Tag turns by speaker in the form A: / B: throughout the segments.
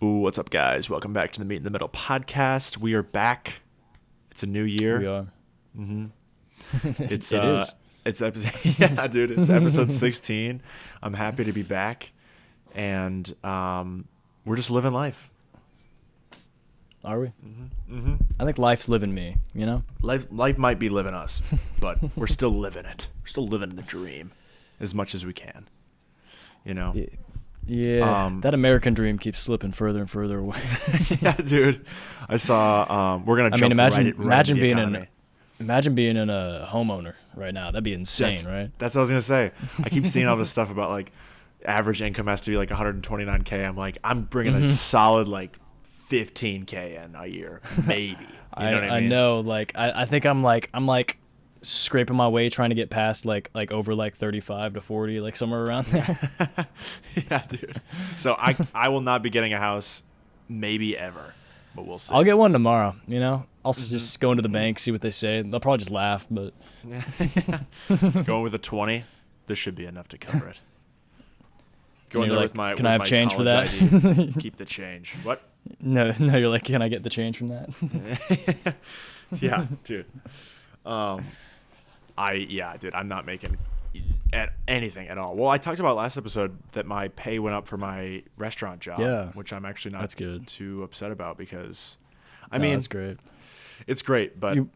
A: Ooh, what's up, guys? Welcome back to the Meet in the Middle podcast. We are back. It's a new year.
B: We are.
A: Mm-hmm. It's
B: It is.
A: It's episode. Yeah, dude. It's episode 16. I'm happy to be back, and we're just living life.
B: Are we?
A: Mm-hmm. Mm-hmm.
B: I think life's living me. You know.
A: Life might be living us, but we're still living it. We're still living the dream, as much as we can. You know.
B: Yeah. That American dream keeps slipping further and further away.
A: Yeah, dude. I saw. We're gonna. Jump
B: Imagine being
A: economy.
B: Imagine being a homeowner right now. That'd be insane, right?
A: That's what I was gonna say. I keep seeing all this stuff about like average income has to be like 129K. I'm like, I'm bringing a solid like 15K in a year, maybe. You know what I mean?
B: I know. Like I think I'm like scraping my way trying to get past like over like 35 to 40, like somewhere around there.
A: Yeah, dude. So I will not be getting a house, maybe ever, but we'll see.
B: I'll get one tomorrow. You know, I'll just go into the bank, see what they say. They'll probably just laugh, but
A: going with a 20, this should be enough to cover it.
B: Going there like, with my. Can I have change for that?
A: ID. Keep the change. What?
B: No. You're like, can I get the change from that?
A: Yeah, dude. Dude, I'm not making anything at all. Well, I talked about last episode that my pay went up for my restaurant job, which I'm actually not too upset about because, I mean,
B: that's great.
A: It's great, but
B: you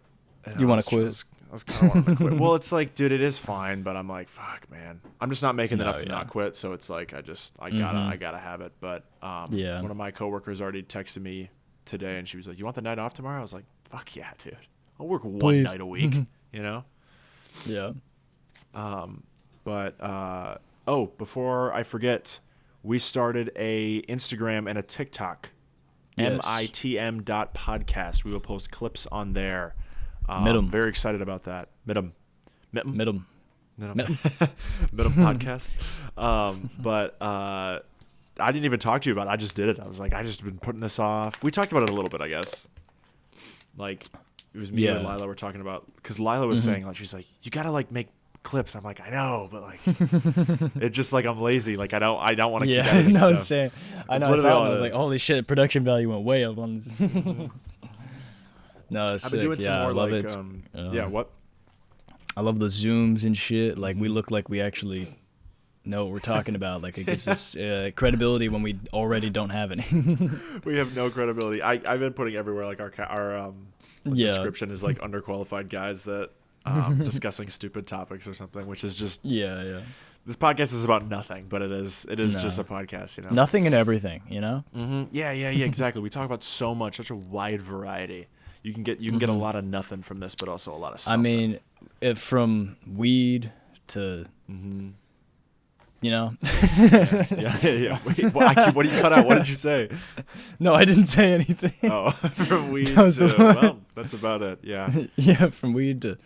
B: want to quit?
A: I was kind of wanting to quit. Well, it's like, dude, it is fine, but I'm like, fuck, man, I'm just not making enough to not quit. So it's like, I gotta have it. But one of my coworkers already texted me today, and she was like, "You want the night off tomorrow?" I was like, "Fuck yeah, dude! I'll work one night a week." You know?
B: Yeah.
A: Before I forget, we started a Instagram and a TikTok, mitm.podcast. We will post clips on there. Very excited about that. Mitm podcast. But I didn't even talk to you about it. I just did it. I was like, I just been putting this off. We talked about it a little bit, I guess. Like, it was me and Lila were talking about, because Lila was saying, like, she's like, you gotta like make clips. I'm like, I know, but like, it's just like I'm lazy. Like I don't want to keep editing stuff.
B: Same. I know. I was like, holy shit, production value went way up on this. No, it's
A: I've
B: sick.
A: been doing some more
B: I love
A: like,
B: it.
A: What?
B: I love the zooms and shit. Like we look like we actually know what we're talking about. Like it gives us credibility when we already don't have any.
A: We have no credibility. I've been putting everywhere like our description is like underqualified guys that discussing stupid topics or something, which is just This podcast is about nothing, but it is just a podcast, you know.
B: Nothing and everything, you know.
A: Yeah, exactly. We talk about so much, such a wide variety. You can get a lot of nothing from this, but also a lot of something.
B: I mean, from weed to, you know.
A: Yeah. Wait, what did you cut out? What did you say?
B: No, I didn't say anything.
A: Oh, from weed to, well, that's about it. Yeah.
B: Yeah, from weed to.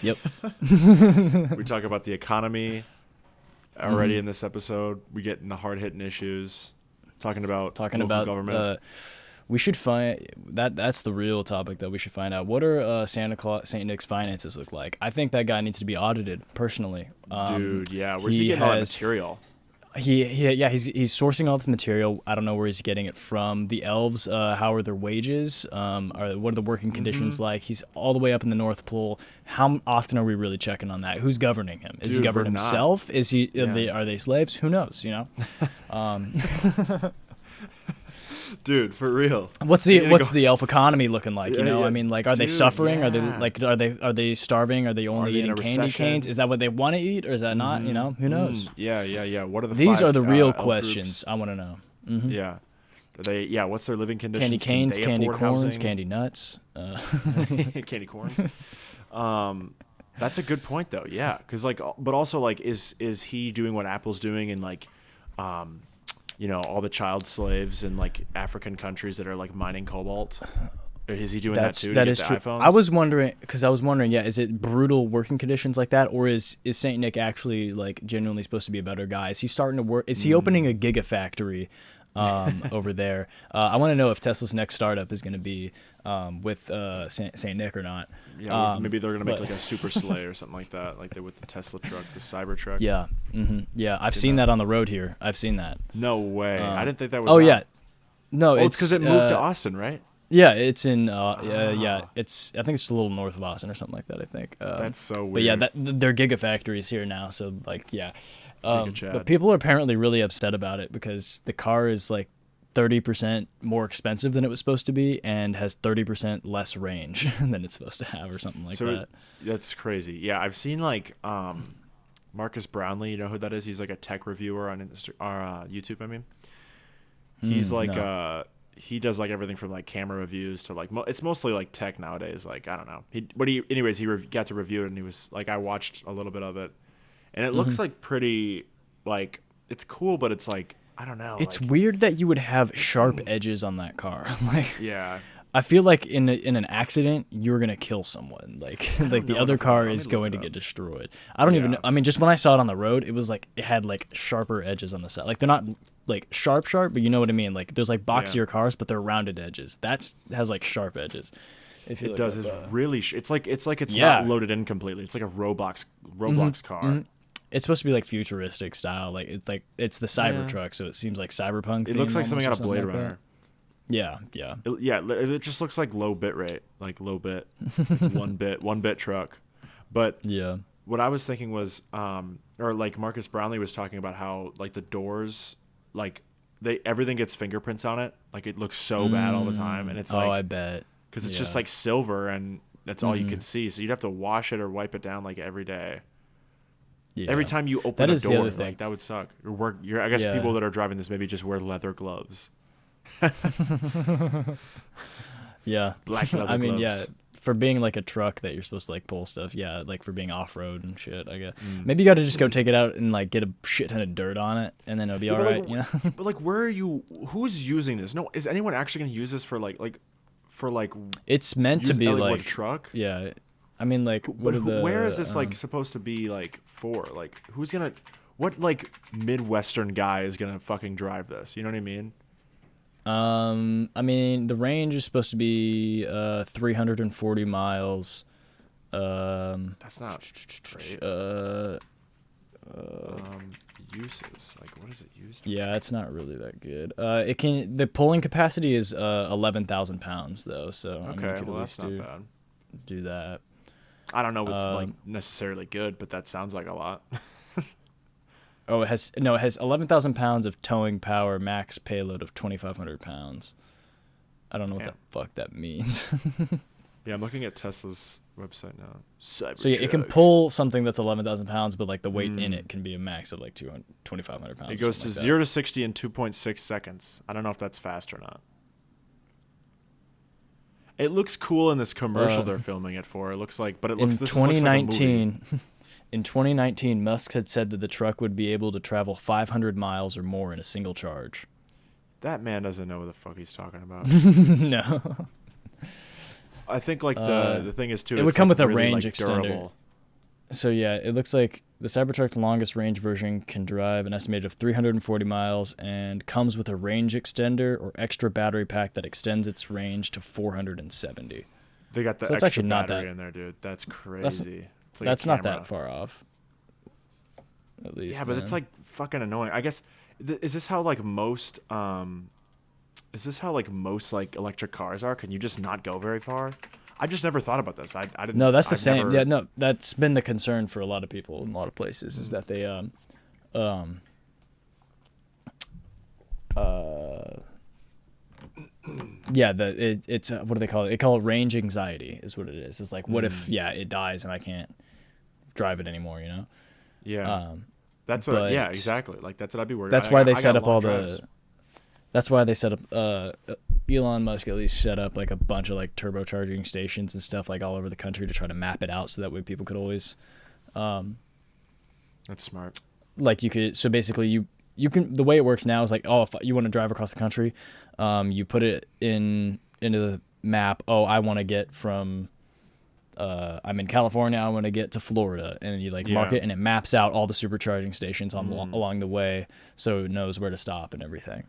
B: Yep.
A: We talk about the economy already in this episode. We get in the hard-hitting issues, talking about government.
B: We should find that's the real topic that we should find out. What are St. Nick's finances look like? I think that guy needs to be audited personally.
A: Dude, yeah, where's he getting all that material?
B: He's sourcing all this material. I don't know where he's getting it from. The elves, how are their wages? What are the working conditions like? He's all the way up in the North Pole. How often are we really checking on that? Who's governing him? Is he governing himself? Is he? Are they slaves? Who knows? You know.
A: Dude, for real.
B: What's the elf economy looking like? You know, I mean, like, are they suffering? Are they are they starving? Are they only eating candy canes? Is that what they want to eat, or is that not? You know, who knows?
A: Yeah. What are
B: These are the real questions I want to know.
A: Yeah. Are they? Yeah. What's their living conditions?
B: Candy canes, candy corns, candy nuts.
A: Candy corns. That's a good point, though. Yeah, because but also is he doing what Apple's doing and like, all the child slaves in like African countries that are like mining cobalt? Or is he doing that too?
B: That is true. iPhones? I was wondering, is it brutal working conditions like that, or is Saint Nick actually like genuinely supposed to be a better guy? Is he starting to work? Is he opening a gigafactory over there? I want to know if Tesla's next startup is going to be with Saint Nick or not.
A: Yeah, maybe they're going to make like a super sleigh or something like that, like they with the Tesla truck, the Cybertruck.
B: Yeah, yeah. I've seen that on the road here. I've seen that.
A: No way. I didn't think that was.
B: Oh yeah. No,
A: Oh, it's because it moved to Austin, right?
B: Yeah, it's in it's I think it's a little north of Austin or something like that, I think.
A: That's so weird.
B: But yeah, their Gigafactory's here now, so like yeah.
A: Chad.
B: But people are apparently really upset about it because the car is like 30% more expensive than it was supposed to be and has 30% less range than it's supposed to have or something like that.
A: That's crazy. Yeah, I've seen like Marcus Brownlee, you know who that is? He's like a tech reviewer on YouTube, I mean. He's like he does like everything from like camera reviews to like it's mostly like tech nowadays, like I don't know. He got to review it and he was like I watched a little bit of it. And it looks like pretty like it's cool, but it's like I don't know.
B: It's
A: like,
B: weird that you would have sharp edges on that car. Like
A: yeah.
B: I feel like in an accident you're gonna kill someone. Like the other car is going to get destroyed. I don't even know. I mean, just when I saw it on the road, it was like it had like sharper edges on the side. Like they're not like sharp, but you know what I mean. Like there's like boxier cars, but they're rounded edges. Has like sharp edges.
A: It does. It's really. It's like it's not loaded in completely. It's like a Roblox car. Mm-hmm.
B: It's supposed to be like futuristic style. Like it's the Cybertruck, so it seems like cyberpunk.
A: It looks like something out of Blade Runner.
B: Yeah.
A: It just looks like low bit rate, like low bit, one bit truck. But
B: yeah,
A: what I was thinking was, or like Marcus Brownlee was talking about how like the doors, like everything gets fingerprints on it. Like it looks so bad all the time, and it's like
B: I bet
A: because it's just like silver and that's all you can see. So you'd have to wash it or wipe it down like every day. Yeah. Every time you open a door, like that would suck. I guess people that are driving this maybe just wear leather gloves.
B: Yeah,
A: black leather
B: I mean,
A: gloves.
B: yeah, for being like a truck that you're supposed to like pull stuff. Yeah, like for being off road and shit. I guess maybe you got to just go take it out and like get a shit ton of dirt on it, and then it'll be all right.
A: Like,
B: you know?
A: But like, where are you? Who's using this? No, is anyone actually going to use this for like?
B: It's meant to be like
A: a truck.
B: Yeah. I mean, like,
A: where is this like supposed to be like for? Like, what like Midwestern guy is gonna fucking drive this? You know what I mean?
B: I mean, the range is supposed to be 340 miles.
A: That's not great. Uses, like, what is it used for?
B: Yeah, it's not really that good. The pulling capacity is 11,000 pounds though, so I mean, you could at least
A: that's not bad.
B: Do that.
A: I don't know what's like necessarily good, but that sounds like a lot.
B: Oh, it has 11,000 pounds of towing power, max payload of 2,500 pounds. I don't know what the fuck that means.
A: Yeah, I'm looking at Tesla's website now.
B: So yeah, it can pull something that's 11,000 pounds, but like the weight in it can be a max of like 2,500 pounds.
A: It goes to 0 to 60 in 2.6 seconds. I don't know if that's fast or not. It looks cool in this commercial they're filming it for. It looks like, but it looks.
B: In 2019, in 2019, Musk had said that the truck would be able to travel 500 miles or more in a single charge.
A: That man doesn't know what the fuck he's talking about.
B: No.
A: I think like the thing is too.
B: It would come with a
A: really,
B: range
A: like,
B: extender.
A: durable.
B: So yeah, it looks like the Cybertruck's longest range version can drive an estimated of 340 miles and comes with a range extender or extra battery pack that extends its range to 470.
A: They got the extra battery in there, dude. That's crazy.
B: That's not that far off. At least.
A: Yeah, but it's like fucking annoying. I guess is this how like most like electric cars are? Can you just not go very far? I just never thought about this. I didn't.
B: No, that's the same. Yeah, no, that's been the concern for a lot of people in a lot of places is that they it's what do they call it? They call it range anxiety is what it is. It's like what if it dies and I can't drive it anymore, you know?
A: Yeah. That's what yeah, exactly. Like that's what I'd be worried about.
B: That's why they set up all the That's why they set up Elon Musk at least set up like a bunch of like turbocharging stations and stuff like all over the country to try to map it out so that way people could always
A: that's smart.
B: Like you could so basically you can the way it works now is like if you want to drive across the country, you put it into the map. I want to get from I'm in California, I want to get to Florida, and you like mark it and it maps out all the supercharging stations along the way so it knows where to stop and everything.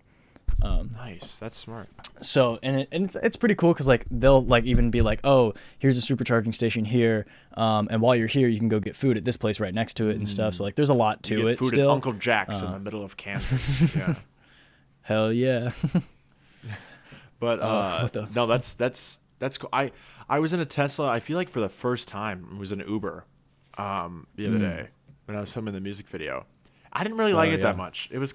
A: Nice, that's smart.
B: So and it's pretty cool because like they'll like even be like, here's a supercharging station here, and while you're here you can go get food at this place right next to it and stuff. So like there's a lot to it.
A: Food
B: still.
A: at Uncle Jack's in the middle of Kansas. Yeah.
B: Hell yeah.
A: But
B: what the
A: no, that's cool. I was in a Tesla. I feel like for the first time, it was an Uber the other day when I was filming the music video. I didn't really like it that much. It was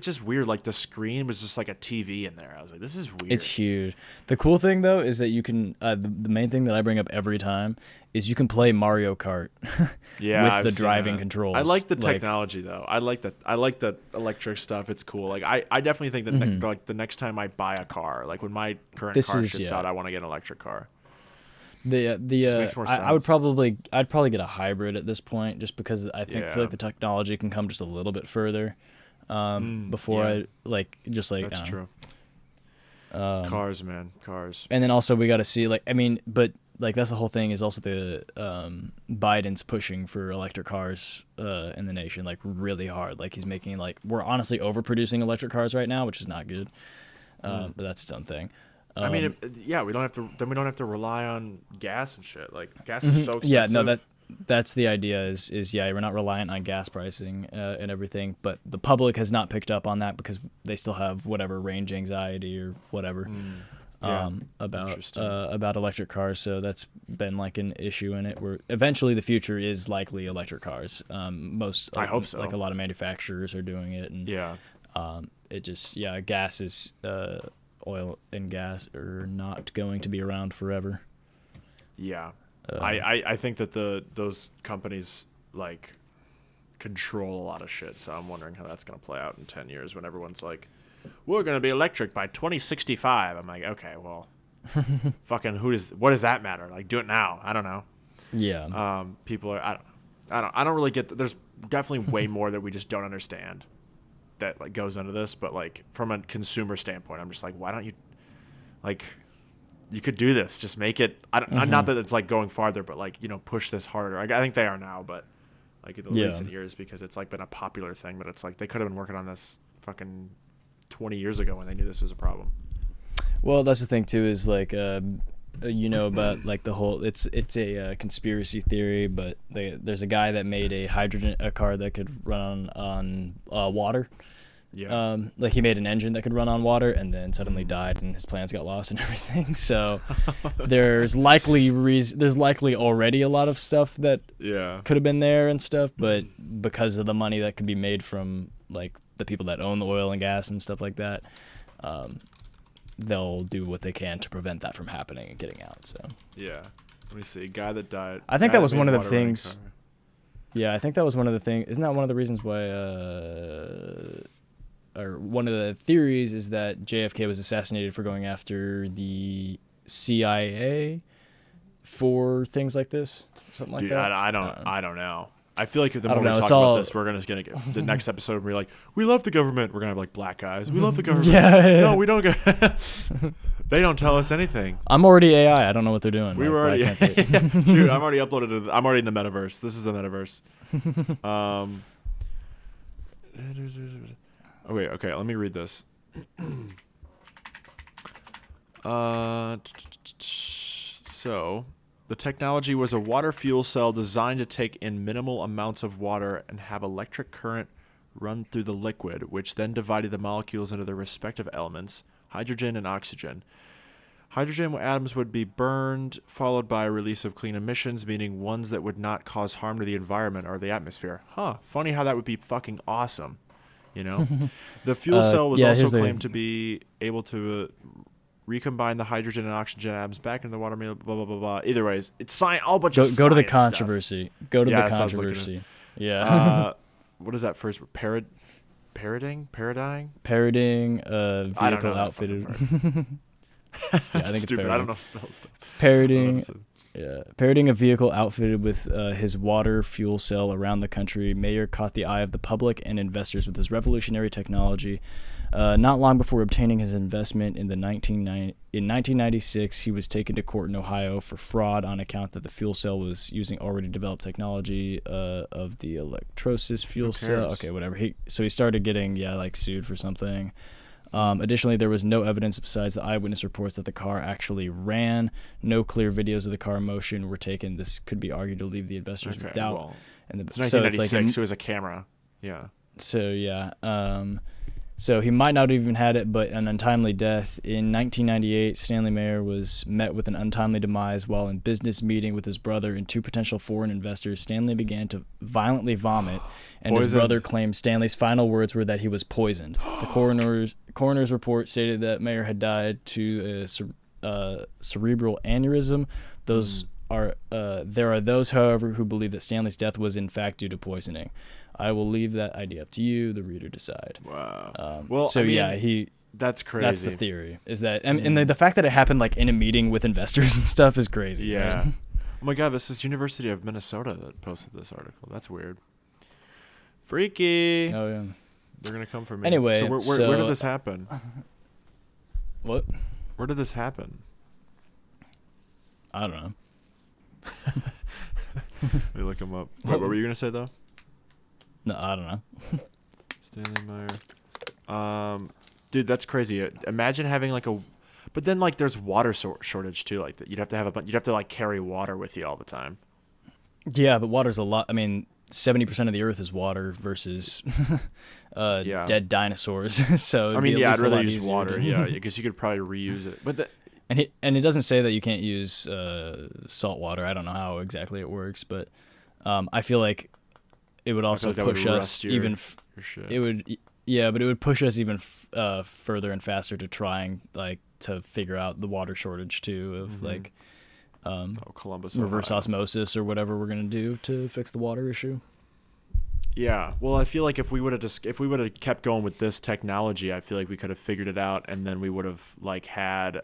A: just weird. Like the screen was just like a TV in there. I was like, this is weird.
B: It's huge. The cool thing though is that you can. The main thing that I bring up every time is you can play Mario Kart.
A: Yeah,
B: with the driving controls.
A: I like the technology though. I like the electric stuff. It's cool. Like I definitely think that like the next time I buy a car, like when my current car shits out, I want to get an electric car.
B: Makes more sense. I'd probably get a hybrid at this point, just because I feel like the technology can come just a little bit further before I like just like
A: that's true. Cars, man, cars.
B: And then also we got to see but that's the whole thing is also the Biden's pushing for electric cars in the nation like really hard. Like he's making we're honestly overproducing electric cars right now, which is not good. But that's its own thing.
A: I mean, we don't have to rely on gas and shit. Like gas is so expensive.
B: Yeah, no, that's the idea is we're not reliant on gas pricing and everything, but the public has not picked up on that because they still have whatever range anxiety or whatever about electric cars. So that's been like an issue in it where eventually the future is likely electric cars. I
A: hope so.
B: Like a lot of manufacturers are doing it, and it just gas is oil and gas are not going to be around forever.
A: Yeah. I think that those companies like control a lot of shit, so I'm wondering how that's going to play out in 10 years when everyone's like, we're going to be electric by 2065. I'm like, okay, well, fucking what does that matter? Like, do it now. I don't know.
B: Yeah.
A: People are, I don't really get there's definitely way more that we just don't understand that like goes into this, but like from a consumer standpoint, I'm just like, why don't you like you could do this, just make it not that it's like going farther, but like, push this harder. I think they are now, but like in the recent years, because it's like been a popular thing, but it's like they could have been working on this fucking 20 years ago when they knew this was a problem.
B: Well, that's the thing too, is like about like the whole it's a conspiracy theory, but there's a guy that made a car that could run on water.
A: Yeah.
B: Like he made an engine that could run on water and then suddenly died and his plans got lost and everything. So there's likely already a lot of stuff that could have been there and stuff, but because of the money that could be made from like the people that own the oil and gas and stuff like that, they'll do what they can to prevent that from happening and getting out. So
A: yeah, let me see. Guy that died.
B: I think that was one of the things. Yeah, I think that was one of the things. Isn't that one of the reasons why? Or one of the theories is that JFK was assassinated for going after the CIA for things like this, something like that.
A: I don't know. I feel like the more we talk about this, we're gonna get the next episode. We're like, we love the government. We're gonna have like black guys. We love the government.
B: Yeah.
A: No, we don't. They don't tell us anything.
B: I'm already AI. I don't know what they're doing.
A: We were already. Dude, I'm already uploaded. I'm already in the metaverse. This is the metaverse. Oh, wait, okay, let me read this. So, the technology was a water fuel cell designed to take in minimal amounts of water and have electric current run through the liquid, which then divided the molecules into their respective elements, hydrogen and oxygen. Hydrogen atoms would be burned, followed by a release of clean emissions, meaning ones that would not cause harm to the environment or the atmosphere. Funny how that would be fucking awesome. The fuel cell was also claimed to be able to recombine the hydrogen and oxygen atoms back into the water, blah, blah, blah, blah. Either ways, it's all bunch of
B: go to the
A: science
B: controversy.
A: Stuff.
B: Go to the controversy.
A: What is that first? Parodying
B: vehicle outfitted.
A: I think stupid. I don't know spell stuff.
B: Parodying a vehicle outfitted with his water fuel cell around the country, Mayer caught the eye of the public and investors with his revolutionary technology. Not long before obtaining his investment in 1996, he was taken to court in Ohio for fraud on account that the fuel cell was using already developed technology of the electrolysis fuel cell. Okay, whatever. So he started getting sued for something. Additionally, there was no evidence besides the eyewitness reports that the car actually ran. No clear videos of the car in motion were taken. This could be argued to leave the investors with doubt. Well,
A: it's 1996, so it was a camera. Yeah.
B: So, yeah. So he might not have even had it, but an untimely death. In 1998, Stanley Mayer was met with an untimely demise while in business meeting with his brother and two potential foreign investors. Stanley began to violently vomit, and his brother claimed Stanley's final words were that he was poisoned. The coroner's report stated that Mayer had died to a cerebral aneurysm. There are those, however, who believe that Stanley's death was in fact due to poisoning. I will leave that idea up to you, the reader, decide.
A: Wow.
B: That's crazy. That's the theory. Is that and the fact that it happened like in a meeting with investors and stuff is crazy.
A: Yeah.
B: Right?
A: Oh my God, this is University of Minnesota that posted this article. That's weird. Freaky.
B: Oh yeah.
A: They're gonna come for me.
B: Anyway,
A: so where did this happen?
B: What?
A: Where did this happen?
B: I don't know.
A: Let me look him up. What were you gonna say though?
B: No, I don't know.
A: Stanley Meyer. Dude, that's crazy. Imagine having like but then like there's water shortage too. Like that, you'd have to like carry water with you all the time.
B: Yeah, but water's a lot. I mean, 70% of the Earth is water versus dead dinosaurs. So
A: I mean, I'd rather use water. Yeah, because you could probably reuse it. But
B: and it doesn't say that you can't use salt water. I don't know how exactly it works, but I feel like it would also push us even. But it would push us even further and faster to trying to figure out the water shortage too of
A: Columbus,
B: reverse
A: Ohio.
B: Osmosis or whatever we're gonna do to fix the water issue.
A: Yeah, well, I feel like if we would have kept going with this technology, I feel like we could have figured it out, and then we would have had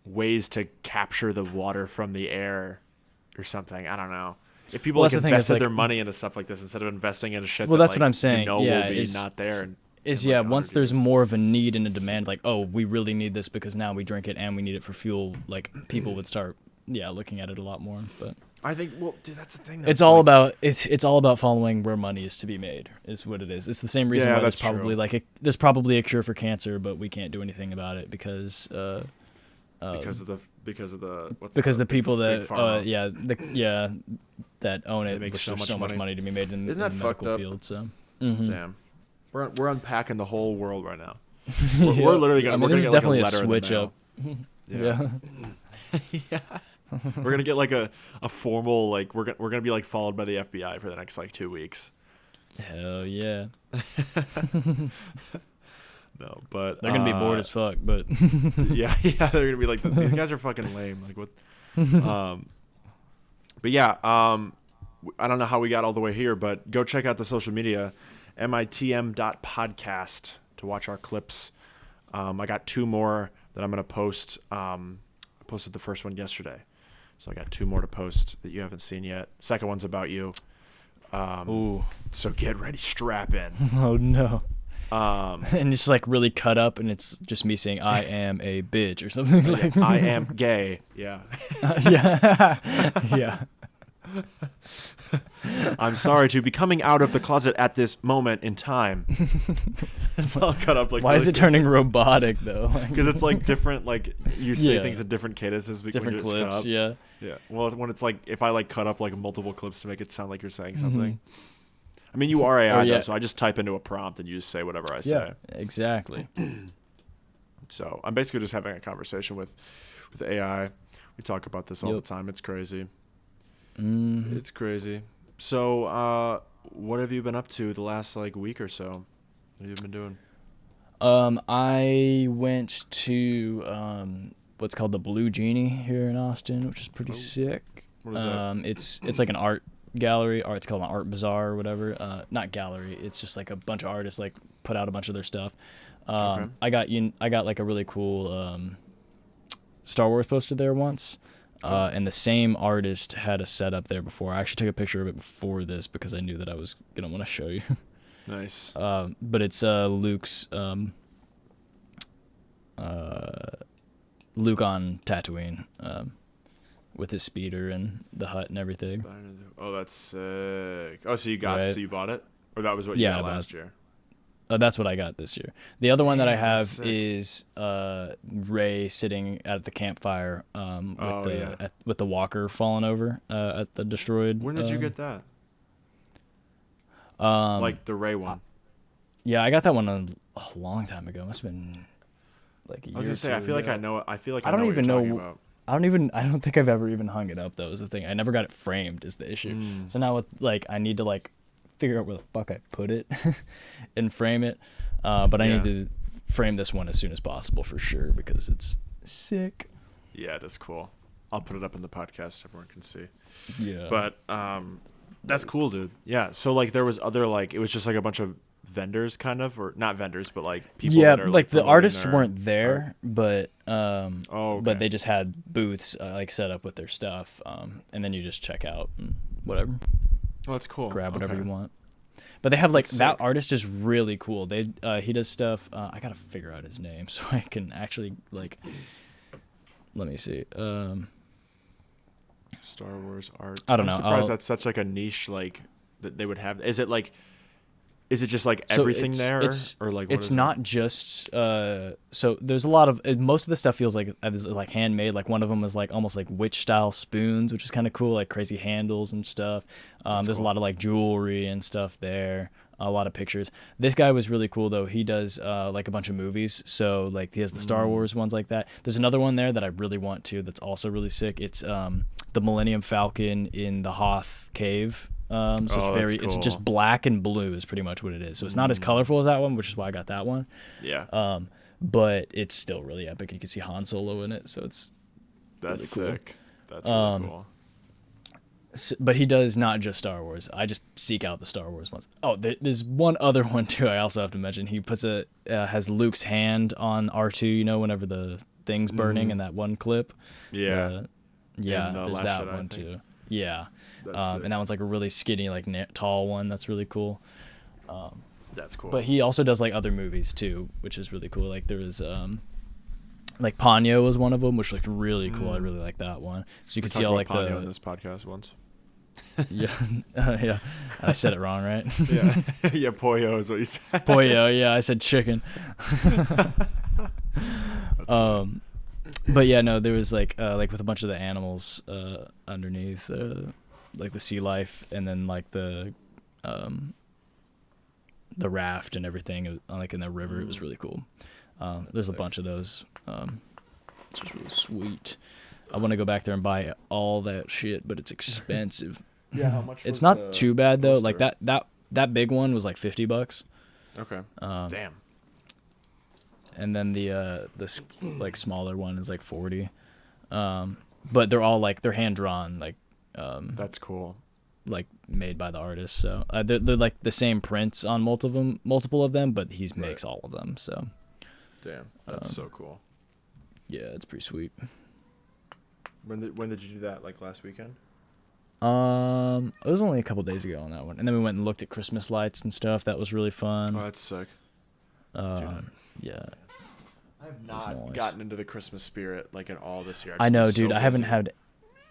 A: ways to capture the water from the air or something. I don't know. If people invested their money into stuff like this instead of investing into shit
B: that's what I'm saying.
A: Will be not there.
B: Once there's more of a need and a demand, like, oh, we really need this because now we drink it and we need it for fuel, like people would start looking at it a lot more. But
A: I think, well, dude, that's the thing.
B: It's all about following where money is to be made, is what it is. It's the same reason why there's probably there's probably a cure for cancer, but we can't do anything about it because the people that own it
A: make
B: so much money to be made in the medical field. So
A: damn, we're unpacking the whole world right now. We're literally gonna.
B: This is
A: get
B: definitely
A: like a
B: switch up.
A: Yeah. Yeah. We're gonna get like a formal we're gonna be followed by the FBI for the next 2 weeks.
B: Hell yeah.
A: No, but
B: they're gonna be bored as fuck. But
A: yeah, they're gonna be like, these guys are fucking lame. Like what? But yeah, I don't know how we got all the way here, but go check out the social media, mitm.podcast, to watch our clips. I got 2 more that I'm gonna post. I posted the first one yesterday, so I got 2 more to post that you haven't seen yet. Second one's about you.
B: Ooh.
A: So get ready, strap in.
B: Oh no. And it's really cut up, and it's just me saying I am a bitch or something like.
A: I am gay. Yeah.
B: Yeah.
A: I'm sorry to be coming out of the closet at this moment in time. It's all cut up
B: Why really is it turning robotic though?
A: Because it's different. You say things in different cadences.
B: Different clips.
A: Cut up.
B: Yeah.
A: Yeah. Well, when it's if I cut up multiple clips to make it sound like you're saying something. Mm-hmm. I mean, you are AI though, so I just type into a prompt and you just say whatever I say.
B: Yeah. Exactly.
A: So I'm basically just having a conversation with AI. We talk about this all the time. It's crazy.
B: Mm-hmm.
A: It's crazy. So, what have you been up to the last week or so? What have you been doing?
B: I went to what's called the Blue Genie here in Austin, which is pretty sick.
A: What is that?
B: It's like an art gallery, or it's called an art bazaar or whatever. Not gallery. It's just a bunch of artists put out a bunch of their stuff.
A: Okay.
B: I got a really cool Star Wars poster there once. And the same artist had a setup there before. I actually took a picture of it before this because I knew that I was gonna want to show you.
A: Nice.
B: But it's Luke's Luke on Tatooine, with his speeder and the hut and everything.
A: Oh, that's sick. Oh, so you bought it, or that was what you got last year?
B: That's what I got this year. The other one that I have is Rey sitting at the campfire with the walker falling over at the destroyed.
A: When did you get that? The Rey one.
B: Yeah, I got that one a long time ago. Must have been like a year.
A: I was gonna say, I feel like I know. I feel like
B: I don't
A: know
B: even
A: what you're
B: know.
A: talking about.
B: I don't think I've ever even hung it up though. Is the thing. I never got it framed. Is the issue. So now I need to figure out where the fuck I put it and frame it. But I need to frame this one as soon as possible for sure because it's sick.
A: Yeah, it is cool. I'll put it up in the podcast. Everyone can see.
B: Yeah.
A: But that's cool, dude. Yeah. So there was other it was just a bunch of vendors kind of, or not vendors, but people.
B: Yeah,
A: that are,
B: the artists
A: their
B: weren't there,
A: art.
B: but
A: okay.
B: but they just had booths set up with their stuff, and then you just check out and whatever.
A: Oh, that's cool.
B: Grab whatever you want. But they have that artist is really cool. He does stuff. I gotta figure out his name so I can actually let me see.
A: Star Wars art.
B: I don't know.
A: I'm surprised that's such a niche that they would have. Is it just everything there, or what
B: it's
A: is
B: not
A: it?
B: just so there's a lot of most of the stuff feels like handmade. One of them is almost witch style spoons, which is kind of cool, crazy handles and stuff. There's
A: cool.
B: a lot of jewelry and stuff there, a lot of pictures. This guy was really cool though. He does a bunch of movies, so he has the Star Wars ones like that. There's another one there that I really want to that's also really sick. It's the Millennium Falcon in the Hoth cave. It's
A: cool.
B: it's just black and blue is pretty much what it is. So it's not as colorful as that one, which is why I got that one.
A: Yeah.
B: But it's still really epic. You can see Han Solo in it, so it's
A: that's
B: really cool.
A: sick. That's really cool.
B: So, but he does not just Star Wars. I just seek out the Star Wars ones. Oh, there's one other one too. I also have to mention. He puts has Luke's hand on R2. Whenever the thing's burning in that one clip.
A: Yeah.
B: There's that one too. Yeah. And that one's a really skinny, tall one. That's really cool.
A: That's cool.
B: But he also does other movies too, which is really cool. There was Ponyo was one of them, which looked really cool. I really like that one. So you can see all
A: Ponyo in this podcast once.
B: Yeah, yeah. I said it wrong, right?
A: Yeah, yeah. Pollo is what you said.
B: Pollo. Yeah, I said chicken. But yeah, no, there was with a bunch of the animals underneath, the sea life, and then the raft and everything, in the river. It was really cool. There's a bunch of those. It's just really sweet. I want to go back there and buy all that shit, but it's expensive.
A: Yeah, how much?
B: It's not too bad though. That big one was $50.
A: Okay. Damn.
B: And then the smaller one is $40. But they're all they're hand drawn,
A: that's cool.
B: Made by the artist. So they're the same prints on multiple of them, but he makes all of them. So.
A: Damn, that's so cool.
B: Yeah, it's pretty sweet.
A: When did you do that? Last weekend?
B: It was only a couple days ago on that one, and then we went and looked at Christmas lights and stuff. That was really fun.
A: Oh, that's sick.
B: Yeah.
A: I have not gotten into the Christmas spirit at all this year.
B: I know, dude. I haven't had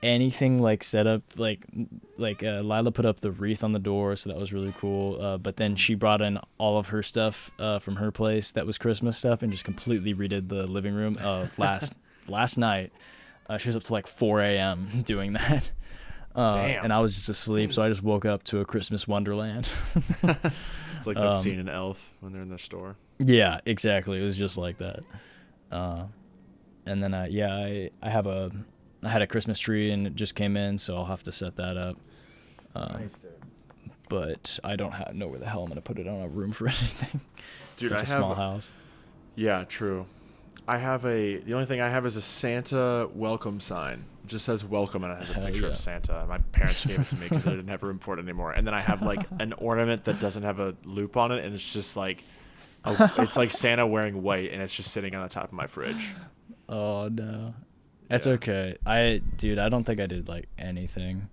B: anything set up. Lila put up the wreath on the door, so that was really cool. But then she brought in all of her stuff from her place that was Christmas stuff, and just completely redid the living room. Last night, she was up to 4 a.m. doing that.
A: Damn.
B: And I was just asleep, so I just woke up to a Christmas wonderland.
A: It's like that scene in Elf when they're in the store.
B: Yeah, exactly. It was just like that. And then I had a Christmas tree and it just came in, so I'll have to set that up.
A: Nice, dude.
B: But I don't know where the hell I'm gonna put it. I don't have room for anything.
A: Dude,
B: Such a small house.
A: Yeah, true. The only thing I have is a Santa welcome sign. It just says welcome and it has a picture of Santa. My parents gave it to me because I didn't have room for it anymore. And then I have an ornament that doesn't have a loop on it, and it's just it's Santa wearing white, and it's just sitting on the top of my fridge.
B: Oh no, that's okay. I don't think I did anything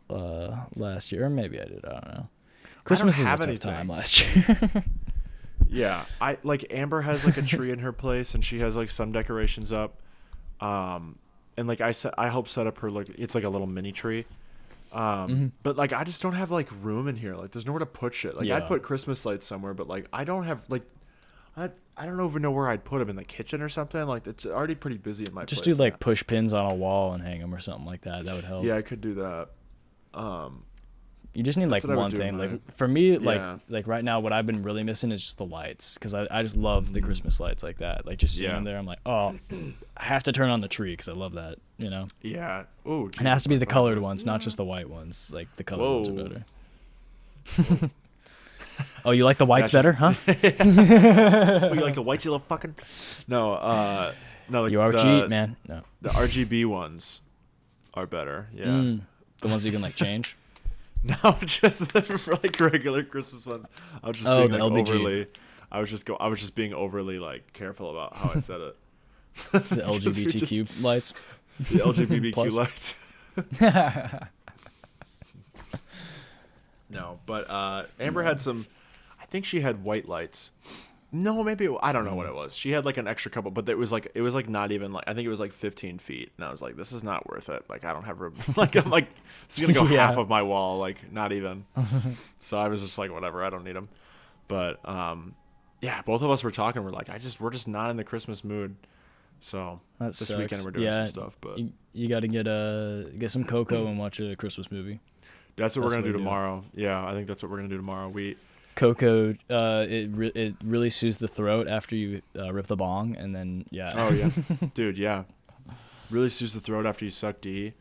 B: last year, or maybe I did. I don't know. Christmas was a tough time last year.
A: Yeah, Amber has a tree in her place, and she has some decorations up, and I help set up her it's a little mini tree, but I just don't have room in here. There's nowhere to put shit. I'd put Christmas lights somewhere, but I don't have I don't even know where I'd put them, in the kitchen or something. It's already pretty busy in my place.
B: Just do push pins on a wall and hang them or something like that. That would help.
A: Yeah, I could do that.
B: You just need like
A: That's what I
B: one
A: would do
B: thing.
A: in
B: Like for me,
A: Yeah.
B: like right now, what I've been really missing is just the lights, because I just love the Christmas lights like that. Like just seeing
A: Yeah.
B: them there, I'm like, oh, I have to turn on the tree because I love that. You know.
A: Yeah. Oh,
B: And it has to be the colored ones, not just the white ones. Like the colored ones are
A: Whoa.
B: better. Oh, you like the whites
A: That's
B: better, huh?
A: Oh, you like the whites, you little fucking? No, no.
B: You are cheat, man. No.
A: The RGB ones are better. Yeah.
B: The ones you can like change.
A: No, just for like regular Christmas ones. I was just being
B: the
A: like
B: LBG.
A: overly. I was just being overly like careful about how I said it.
B: The
A: Because we just-
B: LGBTQ lights.
A: The LGBTQ
B: Plus.
A: lights. No, but Amber had some. I think she had white lights. No, maybe I don't know what it was. She had like an extra couple, but it was like not even like I think it was like 15 feet, and I was like, this is not worth it. Like I don't have room. Like I'm like it's gonna go
B: Yeah.
A: half of my wall, like not even. So I was just like, whatever, I don't need them. But yeah, both of us were talking. We're like, we're just not in the Christmas mood. So
B: That
A: this
B: sucks.
A: weekend we're doing some stuff, but
B: You got to get some cocoa and watch a Christmas movie.
A: that's what we're
B: that's
A: gonna
B: what
A: do
B: we do.
A: tomorrow. Yeah, I think that's what we're gonna do tomorrow.
B: Cocoa, it really soothes the throat after you rip the bong, and then yeah.
A: Oh yeah, dude, yeah. Really soothes the throat after you suck D,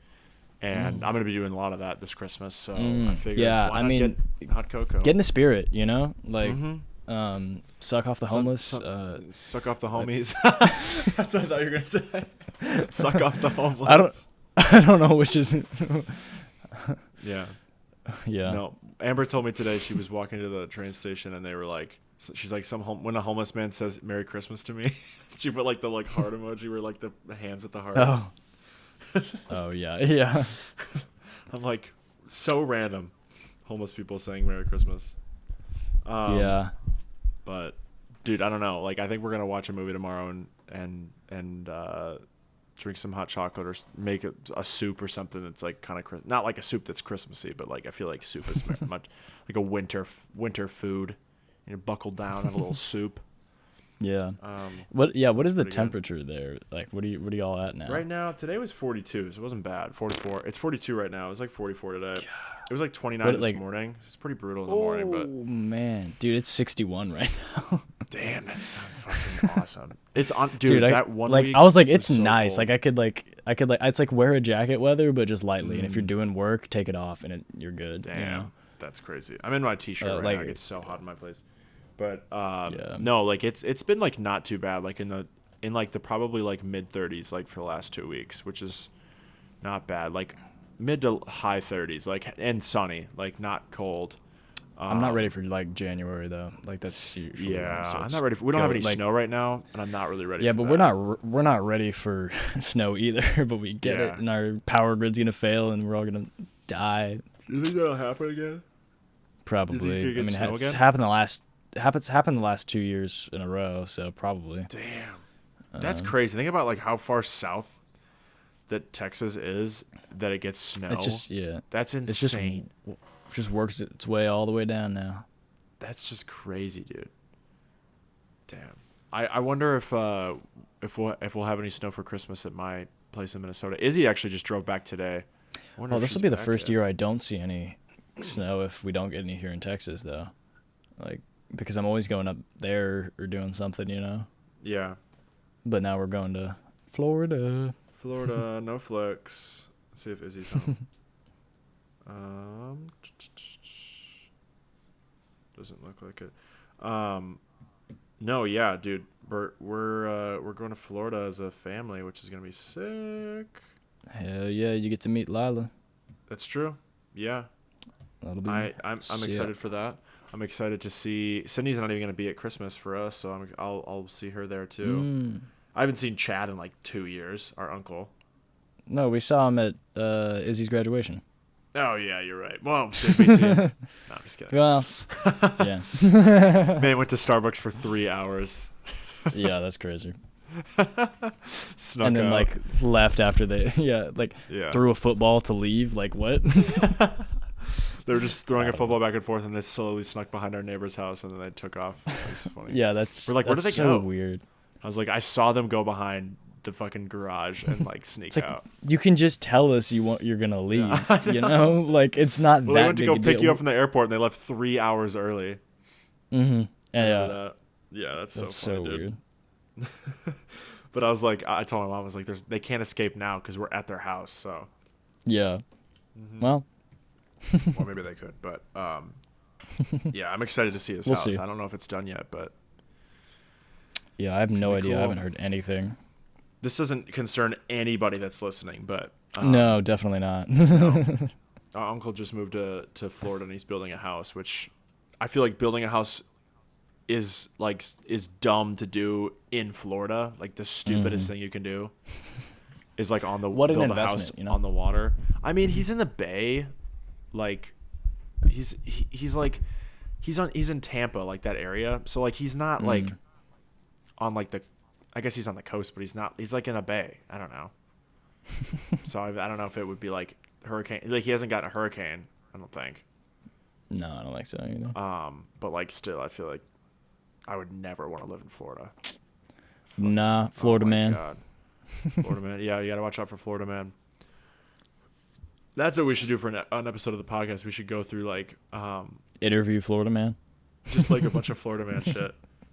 A: and I'm gonna be doing a lot of that this Christmas. So I figured,
B: yeah,
A: why
B: I
A: not
B: mean,
A: get hot cocoa.
B: Get in the spirit, you know, like suck off the homeless.
A: Suck off the homies. That's what I thought you were gonna say. Suck off the homeless.
B: I don't know which is.
A: Yeah.
B: Yeah.
A: No, Amber told me today she was walking to the train station and they were like, she's like, when a homeless man says "Merry Christmas" to me, she put like the like heart emoji where like the hands with the heart.
B: Oh. Oh yeah, yeah.
A: I'm like, so random. Homeless people saying "Merry Christmas."
B: Yeah.
A: But, dude, I don't know. Like, I think we're gonna watch a movie tomorrow and drink some hot chocolate or make a soup or something that's like kind of not like a soup that's Christmassy, but like I feel like soup is much like a winter food. You know, buckle down, have a little soup.
B: Yeah. What is the
A: pretty good.
B: temperature there? Like, what are y'all at now?
A: Right now, today was 42, so it wasn't bad. 44. It's 42 right now. It was like 44 today. It was like 29 this morning. It's pretty brutal in the morning, but
B: Oh man, dude, it's 61 right now.
A: damn, that sounds fucking awesome. It's on, dude. That one
B: like
A: week
B: I was like, it's
A: so
B: nice.
A: cold.
B: Like I could it's like wear a jacket weather, but just lightly. And if you're doing work, take it off, and you're good.
A: Damn,
B: You know?
A: that's crazy. I'm in my t-shirt right
B: like-
A: now. It gets so hot in my place. But
B: Yeah.
A: no, like it's been like not too bad. Like in the probably like mid 30s like for the last 2 weeks, which is not bad. Like mid to high 30s, like and sunny, like not cold.
B: I'm not ready for like January though. Like that's usually when it
A: Yeah, I'm
B: starts
A: not ready. We don't have any
B: going,
A: snow right now, and I'm not really ready.
B: Yeah,
A: for
B: but
A: that.
B: we're not ready for snow either. But we get it,
A: Yeah.
B: and our power grid's gonna fail, and we're all gonna die.
A: You think that'll happen again?
B: Probably.
A: you could get snow
B: it's
A: again?
B: happened the last 2 years in a row, so probably.
A: Damn, that's crazy. Think about like how far south that Texas is that it gets snow.
B: It's just
A: That's
B: it's just
A: insane.
B: just works its way all the way down now.
A: That's just crazy, dude. Damn. I wonder if we'll have any snow for Christmas at my place in Minnesota. Izzy actually just drove back today. I wonder
B: Well,
A: if
B: this
A: she's
B: will be the
A: back
B: first
A: yet.
B: year I don't see any snow if we don't get any here in Texas, though. Like, because I'm always going up there or doing something, you know?
A: Yeah.
B: But now we're going to Florida.
A: Florida, no flex. Let's see if Izzy's home. Doesn't look like it. No, yeah, dude. We're going to Florida as a family, which is gonna be sick.
B: Hell yeah, you get to meet Lila.
A: That's true. Yeah.
B: That'll be
A: I'm
B: sick.
A: excited for that. I'm excited to see Sydney's not even gonna be at Christmas for us, so I'll see her there too. I haven't seen Chad in like 2 years, our uncle.
B: No, we saw him at Izzy's graduation.
A: Oh yeah, you're right. Well, did we see him? No, I'm just kidding.
B: Well, yeah.
A: Man went to Starbucks for 3 hours.
B: Yeah, that's crazy.
A: Snuck
B: And then
A: out.
B: like left after they
A: Yeah.
B: threw a football to leave. Like what?
A: They were just throwing a football back and forth, and they slowly snuck behind our neighbor's house, and then they took off. It was funny.
B: Yeah, that's
A: We're like, where did
B: that's
A: they
B: so
A: go?
B: weird.
A: I was like, I saw them go behind the fucking garage and like sneak
B: Like,
A: out.
B: you can just tell us you're gonna leave. You know, like it's not
A: Well,
B: that
A: they went to
B: big
A: go
B: a
A: pick
B: deal.
A: you up from the airport and they left 3 hours early.
B: Mm-hmm. Yeah,
A: Remember that? Yeah, that's so
B: that's
A: funny,
B: so
A: dude.
B: weird.
A: But I was like, I told my mom, I was like, they can't escape now because we're at their house. So,
B: Yeah. Well,
A: or maybe they could. But yeah, I'm excited to see his
B: We'll
A: house.
B: see.
A: I don't know if it's done yet, but
B: yeah, I have no
A: be
B: idea. I
A: cool.
B: haven't heard anything.
A: this doesn't concern anybody that's listening. But
B: No, definitely not.
A: our uncle just moved to Florida and he's building a house, which I feel like building a house is dumb to do in Florida. Like the stupidest thing you can do is like on the
B: What an
A: build a
B: investment,
A: house
B: you know?
A: on the water. I mean, he's in the Bay, like he's in Tampa, like that area. So like he's not like on like I guess he's on the coast, but he's like in a bay. I don't know. So I don't know if it would be like hurricane. Like he hasn't gotten a hurricane, I don't think.
B: No, I don't think so either.
A: But like still, I feel like I would never want to live in Florida.
B: Nah, Florida
A: Oh my
B: man.
A: God. Florida man. Yeah, you gotta watch out for Florida man. That's what we should do for an episode of the podcast. We should go through like
B: Interview Florida man.
A: just like a bunch of Florida man shit.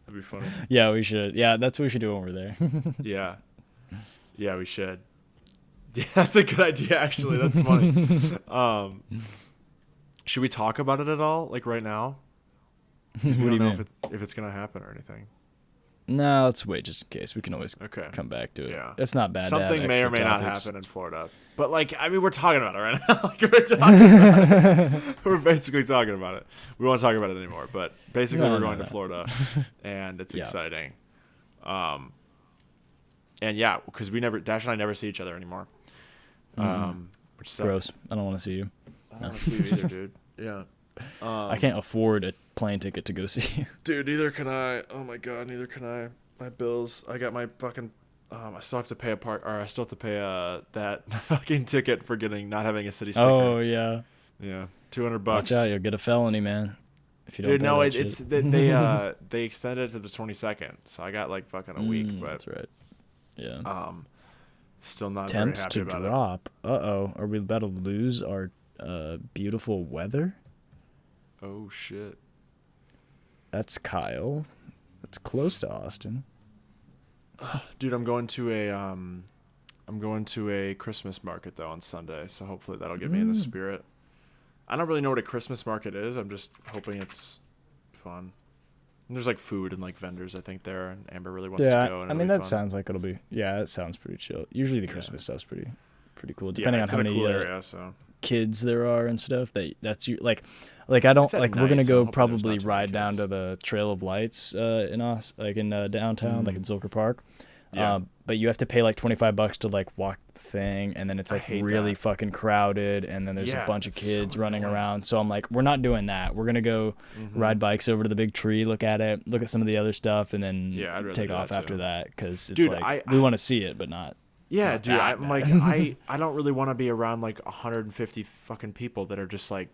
A: That'd be funny.
B: Yeah, we should. Yeah, that's what we should do when we're there.
A: Yeah. Yeah, we should. Yeah, that's a good idea actually. That's funny. Should we talk about it at all? Like right now? 'Cause we
B: What do
A: don't
B: you
A: know
B: mean?
A: if it's gonna happen or anything.
B: No, let's wait just in case. We can always
A: Okay.
B: come back to it.
A: Yeah.
B: It's not bad. to have
A: Something may or
B: extra
A: may not
B: topics.
A: happen in Florida. But like, I mean, we're talking about it right now. Like, we're talking about it. We're basically talking about it. We won't talk about it anymore. But basically,
B: No,
A: we're
B: no,
A: going
B: no.
A: to Florida, and it's
B: Yeah.
A: exciting. And yeah, because Dash and I never see each other anymore. Which sucks.
B: Gross. I don't want to see you.
A: I don't want to see you either, dude. Yeah.
B: I can't afford a plane ticket to go see you.
A: Dude, neither can I. Oh my god, neither can I. My bills. I got my fucking. I still have to pay I still have to pay that fucking ticket for not having a city sticker.
B: Oh yeah.
A: Yeah, $200.
B: Watch out, you'll get a felony, man. If you don't
A: Dude,
B: pay
A: no,
B: that
A: it's
B: shit.
A: they extended it to the 22nd, so I got like fucking a week, but
B: That's right. Yeah.
A: still not
B: Temps
A: very happy
B: to
A: about
B: drop. Are we about to lose our beautiful weather?
A: it. Oh shit.
B: That's Kyle. That's close to Austin.
A: Dude, I'm going to a Christmas market though on Sunday, so hopefully that'll get me in the spirit. I don't really know what a Christmas market is. I'm just hoping it's fun. And there's like food and like vendors I think there, and Amber really wants to go. And
B: I mean
A: it'll be
B: that
A: fun.
B: sounds like it'll be. Yeah, it sounds pretty chill. Usually the Christmas stuff's pretty cool, depending
A: yeah,
B: on
A: it's
B: how
A: in a
B: many
A: cool area, so.
B: kids there are and stuff. That's you like I don't
A: It's at
B: like. We're gonna
A: night, so
B: go
A: I'm hoping there's
B: probably
A: not too many
B: ride down
A: kids.
B: to the Trail of Lights in downtown, like in Zilker Park.
A: Yeah.
B: But you have to pay like $25 to like walk the thing, and then it's
A: I
B: like
A: hate
B: really
A: that.
B: fucking crowded, and then there's
A: Yeah,
B: a bunch of
A: it's so
B: kids running
A: annoying.
B: around. So I'm like, we're not doing that. We're gonna go ride bikes over to the big tree, look at it, look at some of the other stuff, and then
A: Yeah, I'd rather
B: take
A: do
B: off
A: that,
B: after
A: too.
B: that because it's
A: Dude,
B: like we want to see it, but not.
A: Yeah,
B: Not
A: dude,
B: that
A: I'm like,
B: bad.
A: I don't really want to be around like 150 fucking people that are just like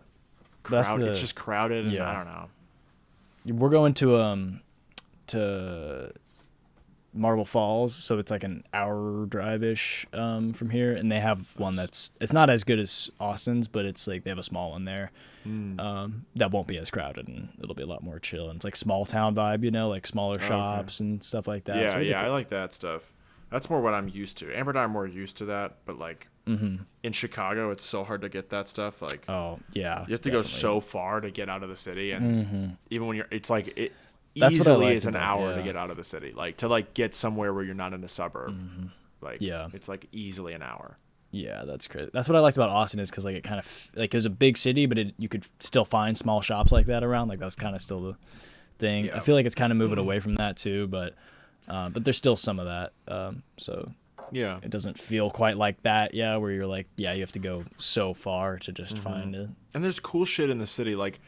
B: That's
A: crowded.
B: the-
A: It's just crowded, and
B: yeah.
A: I don't know.
B: We're going to Marble Falls, so it's like an hour drive-ish from here, and they have one it's not as good as Austin's, but it's like they have a small one there that won't be as crowded, and it'll be a lot more chill, and it's like small town vibe, like smaller shops and stuff like that.
A: Yeah,
B: So we get
A: yeah,
B: to-
A: I like that stuff. That's more what I'm used to. Amber and I are more used to that, but like in Chicago, it's so hard to get that stuff. Like,
B: Oh yeah,
A: you have to go so far to get out of the city, and even when it's like it
B: That's what I
A: easily
B: liked
A: is an
B: about-
A: hour
B: yeah.
A: to get out of the city. Like to like get somewhere where you're not in a suburb. Like,
B: Yeah.
A: it's like easily an hour.
B: Yeah, that's crazy. That's what I liked about Austin is because like it kind of like it was a big city, but you could still find small shops like that around. Like that was kind of still the thing.
A: Yeah.
B: I feel like it's kind of moving away from that too, but there's still some of that. So
A: Yeah.
B: it doesn't feel quite like that. Yeah, where you're like, yeah, you have to go so far to just find it.
A: And there's cool shit in the city, like,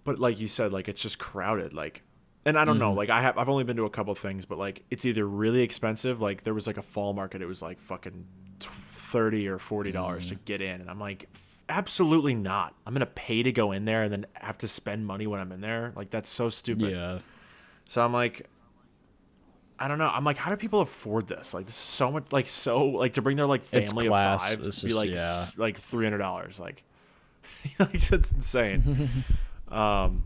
A: but like you said, like it's just crowded, like, and I don't know, like I've only been to a couple things, but like it's either really expensive, like there was like a fall market, it was like fucking $30 or $40 to get in, and I'm like, absolutely not. I'm gonna pay to go in there and then have to spend money when I'm in there. Like that's so stupid.
B: Yeah,
A: So I'm like, I don't know. I'm like, how do people afford this? Like, this is so much, like, so, like, to bring their, like, family of five,
B: It's
A: be
B: just,
A: like,
B: yeah.
A: like $300. Like, like, it's insane.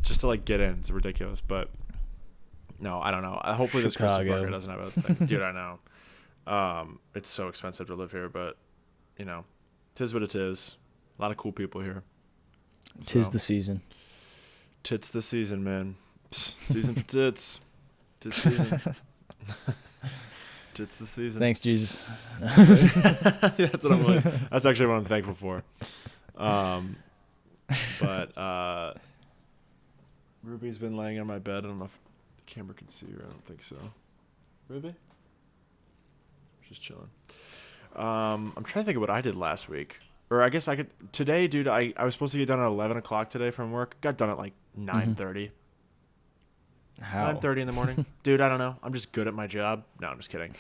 A: Just to, like, get in. It's ridiculous. But, no, I don't know. Hopefully this Christmas
B: Chicago.
A: market doesn't have a thing. Dude, I know. It's so expensive to live here, but, you know, 'tis what it is. A lot of cool people here.
B: Tis the season.
A: Tits the season, man. Season for tits. Tits season. Tits the season.
B: Thanks, Jesus.
A: Yeah, that's what I'm like. That's actually what I'm thankful for. But Ruby's been laying on my bed. I don't know if the camera can see her. I don't think so. Ruby? She's chilling. I'm trying to think of what I did last week. Or I guess I could today, dude. I was supposed to get done at 11 o'clock today from work. Got done at like 9:30.
B: How?
A: 9:30 in the morning. Dude, I don't know. I'm just good at my job. No, I'm just kidding.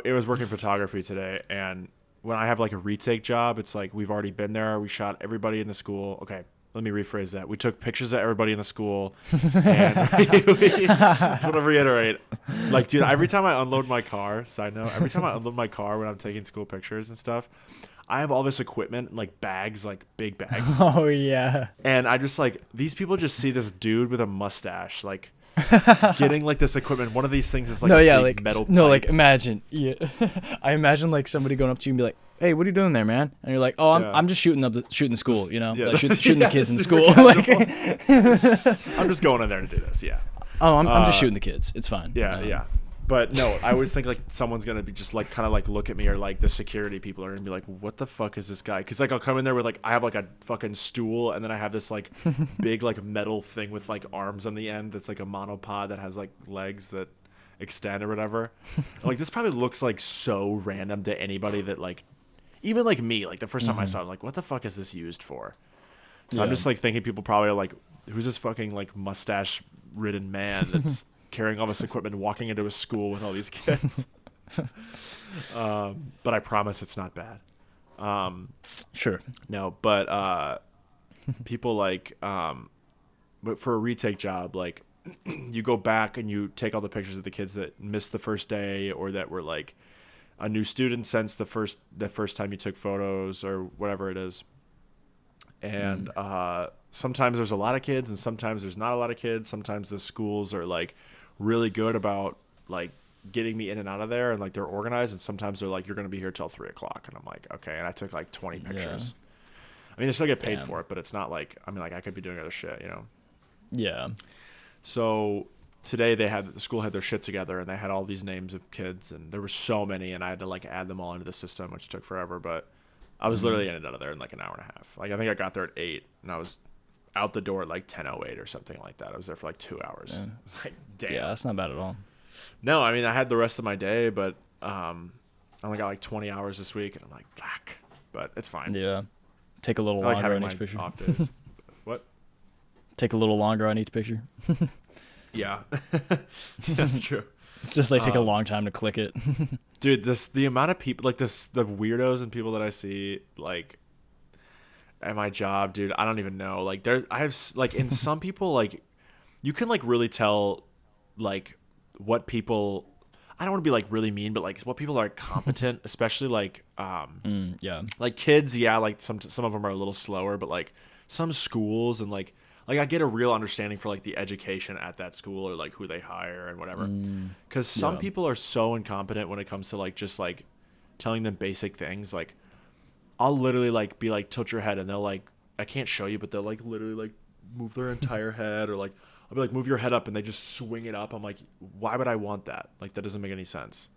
A: It was working photography today, and when I have like a retake job, it's like we've already been there. We shot everybody in the school. Okay, let me rephrase that. We took pictures of everybody in the school. And I just want to reiterate. Like, dude, every time I unload my car, side note, every time I unload my car when I'm taking school pictures and stuff, I have all this equipment, like bags, like big bags.
B: Oh, yeah.
A: And I just like, these people just see this dude with a mustache, like getting like this equipment. One of these things is like a big metal pipe.
B: like imagine. Yeah. I imagine like somebody going up to you and be like, "Hey, what are you doing there, man?" And you're like, "Oh, I'm just shooting the school, you know,
A: yeah,
B: like shooting the kids in school."
A: Like, I'm just going in there to do this. Yeah.
B: Oh, I'm just shooting the kids. It's fine.
A: Yeah, yeah. But no, I always think like someone's gonna be just like kind of like look at me, or like the security people are gonna be like, "What the fuck is this guy?" Because like I'll come in there with like I have like a fucking stool, and then I have this like big like metal thing with like arms on the end that's like a monopod that has like legs that extend or whatever. Like this probably looks like so random to anybody that like even like me, like the first time I saw it, I'm like, what the fuck is this used for? So I'm just like thinking people probably are like, who's this fucking like mustache ridden man that's carrying all this equipment, walking into a school with all these kids. But I promise it's not bad.
B: Sure.
A: No, but people like, but for a retake job, like you go back and you take all the pictures of the kids that missed the first day, or that were like a new student since the first time you took photos, or whatever it is. And sometimes there's a lot of kids, and sometimes there's not a lot of kids. Sometimes the schools are like really good about like getting me in and out of there, and like they're organized, and sometimes they're like, you're going to be here till 3:00, and I'm like, okay. And I took like 20 pictures. I mean, they still get paid for it, but it's not like, I mean, like I could be doing other shit, you know?
B: Yeah.
A: So today the school had their shit together, and they had all these names of kids, and there were so many, and I had to like add them all into the system, which took forever, but I was literally in and out of there in like an hour and a half. Like I think I got there at 8, and I was out the door at like 10:08 or something like that. I was there for like 2 hours.
B: Yeah.
A: I was like, damn.
B: Yeah, that's not bad at all.
A: No, I mean I had the rest of my day, but I only got like 20 hours this week, and I'm like, fuck. But it's fine.
B: Yeah. Take a little
A: I like
B: longer
A: having
B: on each
A: my
B: picture.
A: off days. What?
B: Take a little longer on each picture.
A: Yeah, that's true.
B: Just like take a long time to click it.
A: Dude, the amount of people like the weirdos and people that I see like at my job, dude, I don't even know. Like I have like in some people, like you can like really tell like what people, I don't want to be like really mean, but like what people are competent, especially like
B: Yeah.
A: like kids, yeah, like some of them are a little slower, but like some schools, and like I get a real understanding for like the education at that school, or like who they hire and whatever. Because some people are so incompetent when it comes to like just like telling them basic things. Like I'll literally like be like, tilt your head, and they'll like, I can't show you, but they'll like literally like move their entire head, or like I'll be like, move your head up, and they just swing it up. I'm like, why would I want that? Like that doesn't make any sense.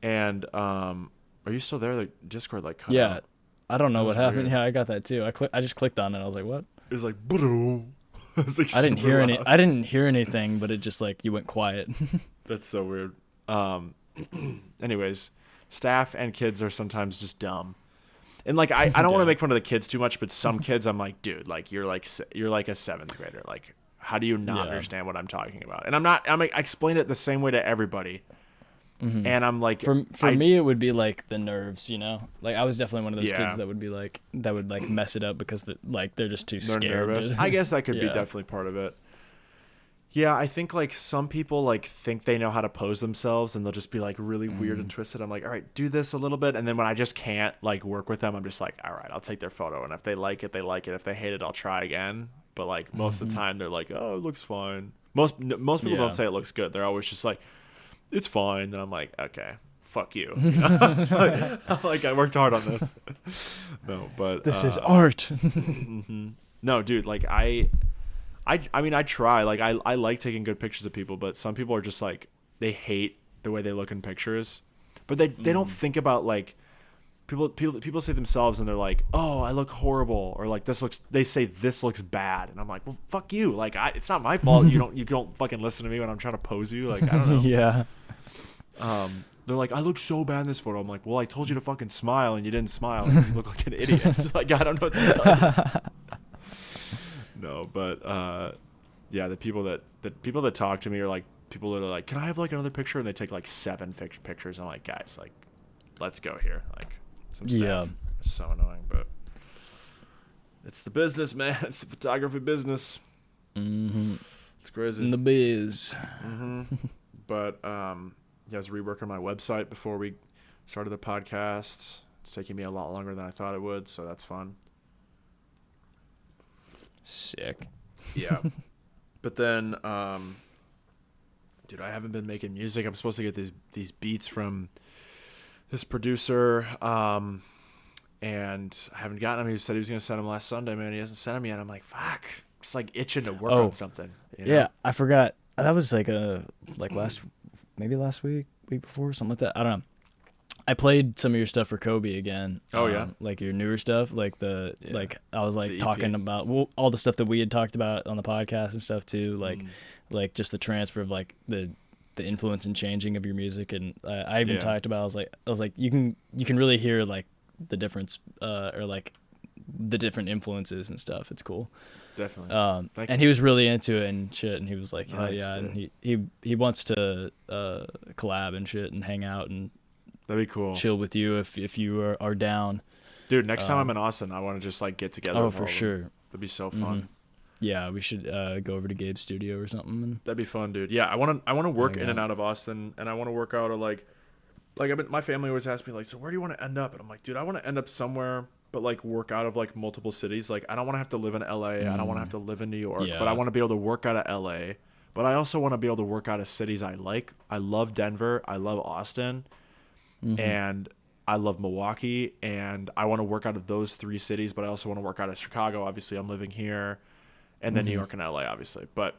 A: And are you still there? The Discord like cut out.
B: I don't know what happened.
A: Weird.
B: Yeah, I got that too. I just clicked on it. I was like, what?
A: It was like, it was like
B: I didn't
A: super
B: hear
A: loud.
B: any. I didn't hear anything, but it just like you went quiet.
A: That's so weird. Anyways, staff and kids are sometimes just dumb. And like I don't want to make fun of the kids too much, but some kids I'm like, dude, like you're like a 7th grader. Like how do you not understand what I'm talking about? And I explain it the same way to everybody. And I'm like,
B: for me, it would be like the nerves, you know. Like I was definitely one of those kids that would be like would mess it up because they're just too scared.
A: Nervous. I guess that could be definitely part of it. Yeah, I think like some people like think they know how to pose themselves and they'll just be like really weird and twisted. I'm like, all right, do this a little bit. And then when I just can't like work with them, I'm just like, all right, I'll take their photo. And if they like it, they like it. If they hate it, I'll try again. But like most of the time they're like, oh, it looks fine. Most people don't say it looks good. They're always just like, it's fine. And I'm like, okay, fuck you. Like I worked hard on this. No, but
B: This is art.
A: no, dude, like I mean, I try. Like, I like taking good pictures of people, but some people are just like, they hate the way they look in pictures. But they don't think about, like, people say themselves and they're like, oh, I look horrible. Or, like, they say this looks bad. And I'm like, well, fuck you. Like, it's not my fault. You don't fucking listen to me when I'm trying to pose you. Like, I don't know.
B: Yeah.
A: They're like, I look so bad in this photo. I'm like, well, I told you to fucking smile and you didn't smile. You look like an idiot. So, like, I don't know what to tell you. No, but yeah, the people that talk to me are like people that are like, can I have like another picture? And they take like 7 pictures. And I'm like, guys, like, let's go here. Like, some stuff.
B: Yeah.
A: It's so annoying, but it's the business, man. It's the photography business. It's crazy.
B: In the biz.
A: But yeah, I was reworking my website before we started the podcast. It's taking me a lot longer than I thought it would, so that's fun.
B: Sick.
A: Yeah. But then, dude, I haven't been making music. I'm supposed to get these beats from this producer, and I haven't gotten them. He said he was going to send them last Sunday, man. He hasn't sent them yet. I'm like, fuck. Just like itching to work on something. You know?
B: Yeah, I forgot. That was like last week before, something like that. I don't know. I played some of your stuff for Kobe again.
A: Oh yeah,
B: like your newer stuff, like like I was like talking about all the stuff that we had talked about on the podcast and stuff too, like just the transfer of like the influence and changing of your music, and I even talked about I was like you can really hear like the difference or like the different influences and stuff. It's cool.
A: Definitely.
B: And he was really into it and shit, and he was like,
A: nice,
B: yeah, and he wants to collab and shit and hang out and.
A: That'd be cool.
B: Chill with you if you are down.
A: Dude, next time I'm in Austin, I want to just like get together.
B: Oh, for sure.
A: That'd be so fun.
B: Yeah, we should go over to Gabe's studio or something.
A: That'd be fun, dude. Yeah, I want to work in and out of Austin, and I want to work out of like my family always asks me like, so where do you want to end up? And I'm like, dude, I want to end up somewhere, but like work out of like multiple cities. Like I don't want to have to live in LA. I don't want to have to live in New York, but I want to be able to work out of LA. But I also want to be able to work out of cities I like. I love Denver. I love Austin. And I love Milwaukee, and I want to work out of those 3 cities, but I also want to work out of Chicago. Obviously, I'm living here, and then New York and LA, obviously. But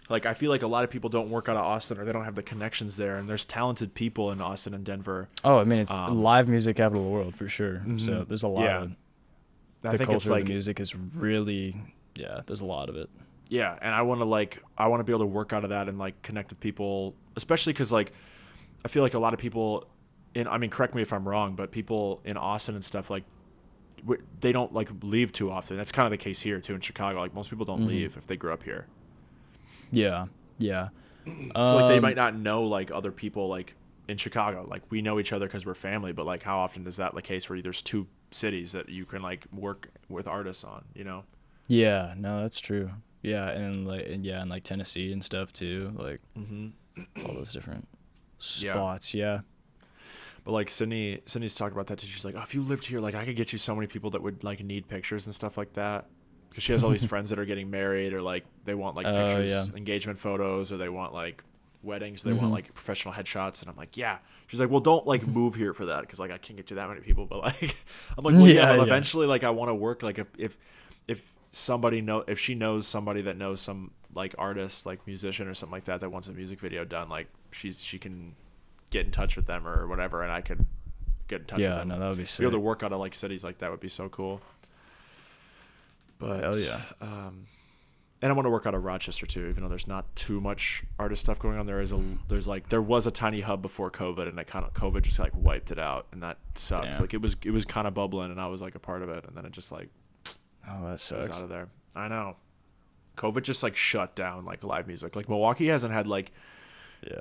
A: like, I feel like a lot of people don't work out of Austin, or they don't have the connections there. And there's talented people in Austin and Denver.
B: Oh, I mean, it's live music capital of the world for sure. So there's a lot of
A: I
B: the
A: think
B: culture
A: it's like
B: of the music is really there's a lot of it.
A: Yeah, and I want to be able to work out of that and like connect with people, especially because like I feel like a lot of people. I mean, correct me if I'm wrong, but people in Austin and stuff, like, they don't, like, leave too often. That's kind of the case here, too, in Chicago. Like, most people don't leave if they grew up here.
B: Yeah.
A: So, like, they might not know, like, other people, like, in Chicago. Like, we know each other because we're family, but, like, how often is that the case where there's 2 cities that you can, like, work with artists on, you know?
B: Yeah, no, that's true. Yeah, and, like, Tennessee and stuff, too. Like, all those different spots, yeah.
A: But like Sydney's talked about that too. She's like, oh, if you lived here, like I could get you so many people that would like need pictures and stuff like that. Because she has all these friends that are getting married, or like they want like pictures, engagement photos, or they want like weddings. They want like professional headshots. And I'm like, yeah. She's like, well, don't like move here for that, because like I can't get you that many people. But like, I'm like, well, but eventually, like I want to work. Like if somebody if she knows somebody that knows some like artist, like musician or something like that wants a music video done, like she can get in touch with them or whatever, and I could get in touch with them. Yeah, no, that would be sick. Be able to work out of like cities like that would be so cool. But hell yeah. And I want to work out of Rochester too, even though there's not too much artist stuff going on. There was a tiny hub before COVID, and COVID just like wiped it out, and that sucks. Damn. Like it was kind of bubbling, and I was like a part of it, and then it just like
B: that sucks.
A: Was out of there. I know. COVID just like shut down like live music. Like Milwaukee hasn't had like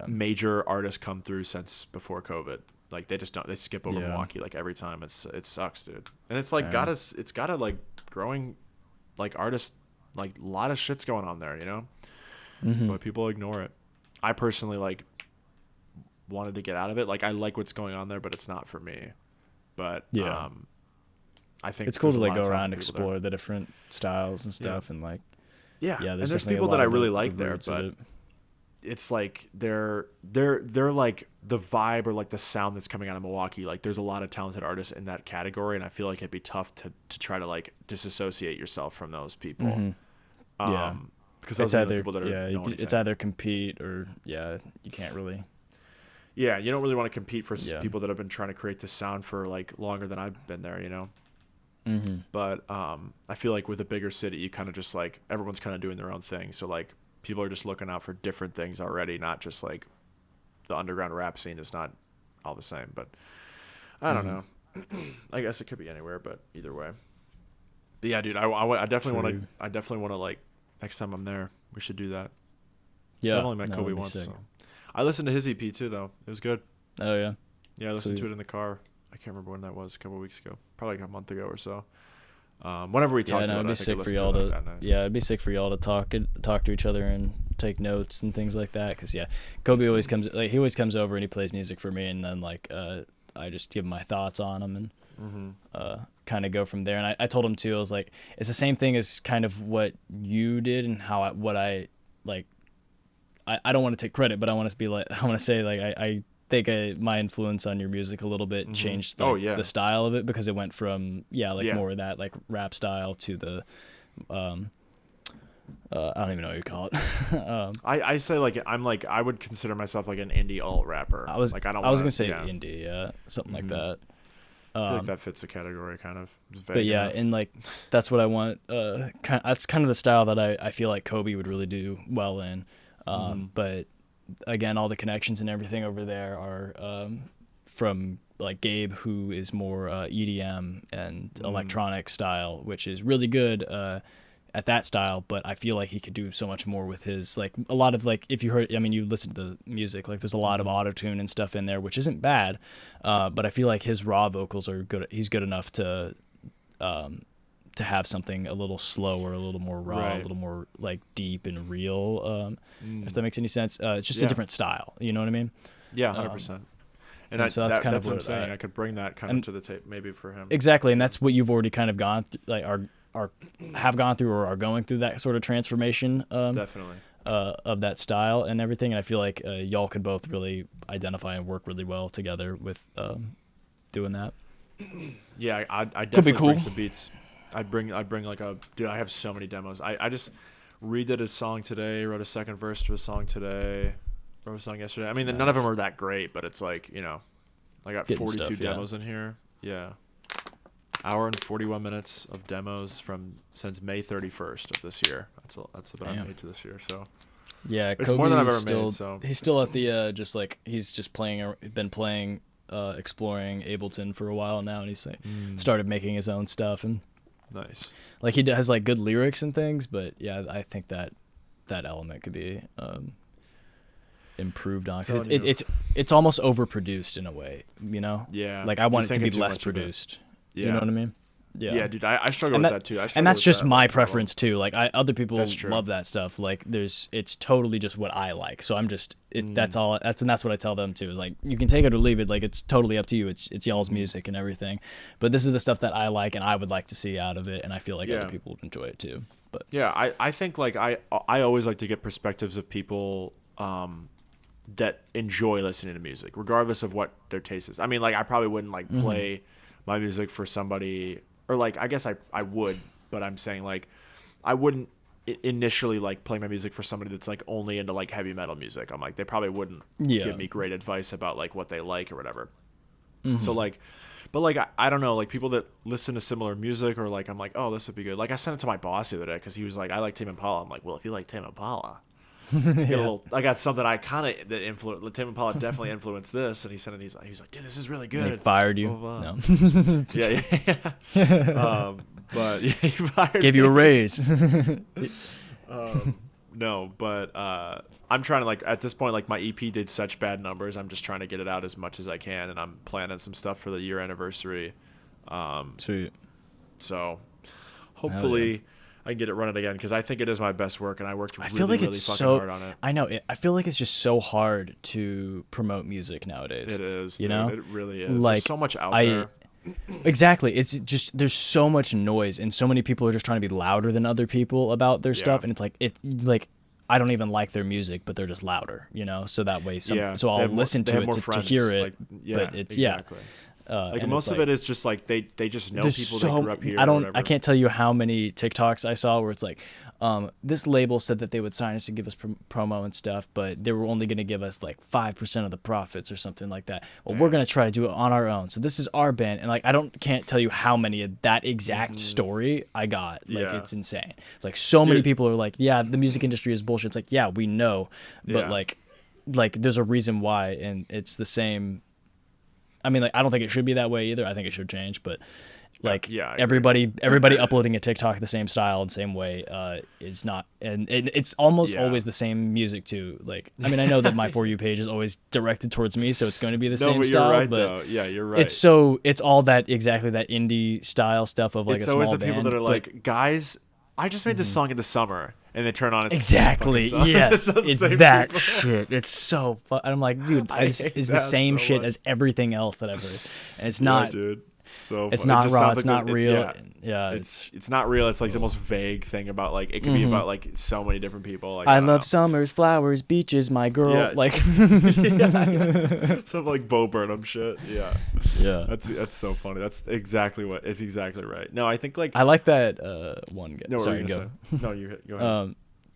A: major artists come through since before COVID. Like they skip over Milwaukee like every time. It sucks, dude. And it's like got a like growing like artists, like a lot of shit's going on there, you know? but people ignore it. I personally like wanted to get out of it. Like I like what's going on there, but it's not for me. But I think
B: it's cool to
A: there's a
B: like
A: lot
B: go
A: of
B: around
A: talented
B: and
A: people there.
B: explore the different styles and stuff, and like
A: And there's
B: definitely
A: people
B: a
A: that
B: lot
A: I
B: of
A: really
B: the
A: like there,
B: roots of
A: but
B: it.
A: it's like they're like the vibe or like the sound that's coming out of Milwaukee. Like there's a lot of talented artists in that category, and I feel like it'd be tough to try to like disassociate yourself from those people. Because those are the people that are
B: it's either compete or you can't really.
A: Yeah, you don't really want to compete for people that have been trying to create this sound for like longer than I've been there, you know. But I feel like with a bigger city, you kind of just like everyone's kind of doing their own thing, so like people are just looking out for different things already, not just like the underground rap scene is not all the same. But I don't know. I guess it could be anywhere, but either way. But yeah, dude, I definitely want to. I definitely want to like next time I'm there, we should do that.
B: Yeah,
A: I've only met Kobe once. So. I listened to his EP too, though. It was good.
B: Oh yeah.
A: Yeah, I listened to it in the car. I can't remember when that was. A couple of weeks ago, probably like a month ago or so. Whenever we talked about it, I think
B: it'd be sick for y'all to talk to each other and take notes and things like that. Cause Kobe always comes over and he plays music for me, and then like I just give my thoughts on him and kind of go from there. And I told him too, I was like, it's the same thing as kind of what you did and how I don't want to take credit, but I want to say I think my influence on your music a little bit changed the style of it, because it went from more of that like rap style to the I don't even know what you call it.
A: I say like I would consider myself like an indie alt rapper. I was
B: gonna say indie, something like that.
A: I feel like that fits the category kind of.
B: But yeah, and like that's what I want. That's kind of the style that I feel like Kobe would really do well in. But again, all the connections and everything over there are from like Gabe, who is more EDM and electronic style, which is really good at that style. But I feel like he could do so much more with his, like, a lot of, like, if you heard, I mean, you listen to the music, like there's a lot of auto-tune and stuff in there, which isn't bad. But I feel like his raw vocals are good. He's good enough to have something a little slower, a little more raw, a little more like deep and real. If that makes any sense. It's just a different style. You know what I mean?
A: Yeah, 100%. And
B: so that's kind of
A: what I'm saying. I could bring that kind of to the tape, maybe for him.
B: Exactly, and that's what you've already kind of gone through, like have gone through or are going through, that sort of transformation.
A: Definitely.
B: Of that style and everything, and I feel like y'all could both really identify and work really well together with doing that.
A: Yeah, I definitely bring some beats. I'd bring like I have so many demos. I just redid a song today, wrote a second verse to a song today, wrote a song yesterday. I mean, none of them are that great, but it's like, you know, I got 42 demos in here. Yeah. Hour and 41 minutes of demos since May 31st of this year. That's what I made to this year. So
B: yeah,
A: it's more than I've ever made. So
B: he's still at the he's just been playing exploring Ableton for a while now, and he's started making his own stuff, and
A: nice.
B: Like he has like good lyrics and things, but yeah, I think that element could be improved on, because it's almost overproduced in a way, you know?
A: Yeah.
B: Like I want it to be less produced.
A: Yeah.
B: You know what I mean? Yeah.
A: Yeah, dude, I struggle with that too.
B: And that's just my preference too. Like other people love that stuff. Like it's totally just what I like. So I'm just that's what I tell them too. Is like, you can take it or leave it. Like it's totally up to you. It's y'all's music and everything. But this is the stuff that I like and I would like to see out of it, and I feel like other people would enjoy it too. But
A: yeah, I think like I always like to get perspectives of people that enjoy listening to music, regardless of what their taste is. I mean, like I probably wouldn't like play my music for somebody, or like I guess I would, but I'm saying like I wouldn't initially like play my music for somebody that's like only into like heavy metal music. I'm like, they probably wouldn't give me great advice about like what they like or whatever. So like, but like I don't know, like people that listen to similar music, or like I'm like, oh, this would be good. Like I sent it to my boss the other day because he was like, I like Tame Impala. I'm like, well, if you like Tame Impala, I got something I kind of that influenced. Tame Impala definitely influenced this, and he sent it. He was like, dude, this is really good.
B: They fired you.
A: No. yeah. But yeah, he fired
B: Gave you a raise.
A: No, but I'm trying to, like, at this point, like my EP did such bad numbers. I'm just trying to get it out as much as I can, and I'm planning some stuff for the year anniversary.
B: Sweet.
A: So hopefully. I can get it running again because I think it is my best work, and I worked really,
B: I feel like
A: really
B: it's
A: fucking
B: so.
A: hard on it.
B: I know. I feel like it's just so hard to promote music nowadays.
A: It is,
B: you
A: dude.
B: know,
A: It really is.
B: like
A: There's so much out there.
B: Exactly. It's just there's so much noise, and so many people are just trying to be louder than other people about their stuff, and it's like I don't even like their music, but they're just louder, you know. So that way, so I'll listen to it to hear it. Like, but it's
A: exactly. Like most of it is just like they just know people that grew up here.
B: I can't tell you how many TikToks I saw where it's like, this label said that they would sign us to give us promo and stuff, but they were only going to give us like 5% of the profits or something like that. Well, we're going to try to do it on our own. So this is our band, and like can't tell you how many of that exact story I got. Like it's insane. Like so many people are like, yeah, the music industry is bullshit. It's like, yeah, we know, but like there's a reason why, and it's the same. I mean, like, I don't think it should be that way either. I think it should change, but like everybody uploading a TikTok the same style and same way is not, and it's almost always the same music too. Like, I mean, I know that my For You page is always directed towards me, so it's going to be the same style.
A: You're right,
B: but
A: though. Yeah, you're right.
B: It's all that exactly that indie style stuff of like
A: it's
B: a small band.
A: It's always the people that are like, guys, I just made this song in the summer. And they turn on it.
B: Exactly. Yes. It's that shit. It's so fun. I'm like, dude, it's the same shit as everything else that I've heard. And it's not.
A: Yeah, dude. So
B: it's
A: fun.
B: not raw. It's not real. Yeah.
A: It's not real. It's like the most vague thing about like it can be about like so many different people. Like
B: I love summers, flowers, beaches, my girl.
A: Yeah.
B: Like
A: some like Bo Burnham shit. Yeah.
B: Yeah.
A: That's so funny. That's exactly what. It's exactly right. No, I think like
B: I like that one guy.
A: No,
B: sorry, go.
A: No, you go ahead.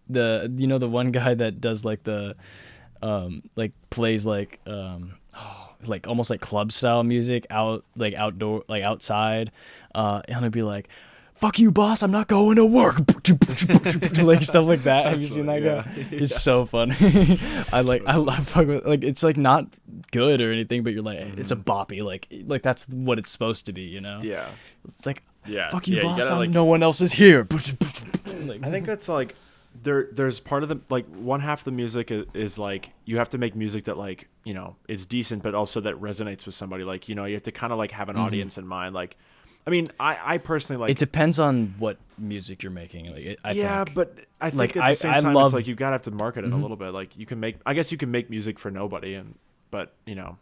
B: The one guy that does like the like plays like like almost like club style music outdoor, like outside, and he'll be like, fuck you, boss, I'm not going to work. Like stuff like that. Have you seen that guy? He's so funny. I fuck with, like, it's like not good or anything, but you're like, it's a boppy, like that's what it's supposed to be, you know?
A: Yeah.
B: It's like, fuck
A: you,
B: you, boss,
A: gotta, like,
B: no one else is here.
A: I think that's like there's part of the, like, one half of the music is like you have to make music that, like, you know, is decent but also that resonates with somebody. Like, you know, you have to kind of like have an audience in mind. Like, I mean, I personally like.
B: It depends on what music you're making. Like, I think.
A: But I think
B: like,
A: at the same time, it's like you gotta have to market it a little bit. Like, I guess you can make music for nobody, but you know.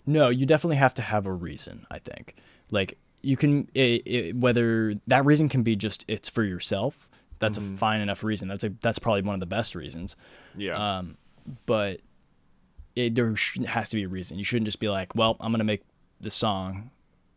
A: No,
B: you definitely have to have a reason. I think, like, you can whether that reason can be just it's for yourself. That's a fine enough reason. That's probably one of the best reasons.
A: Yeah.
B: But there has to be a reason. You shouldn't just be like, well, I'm gonna make this song.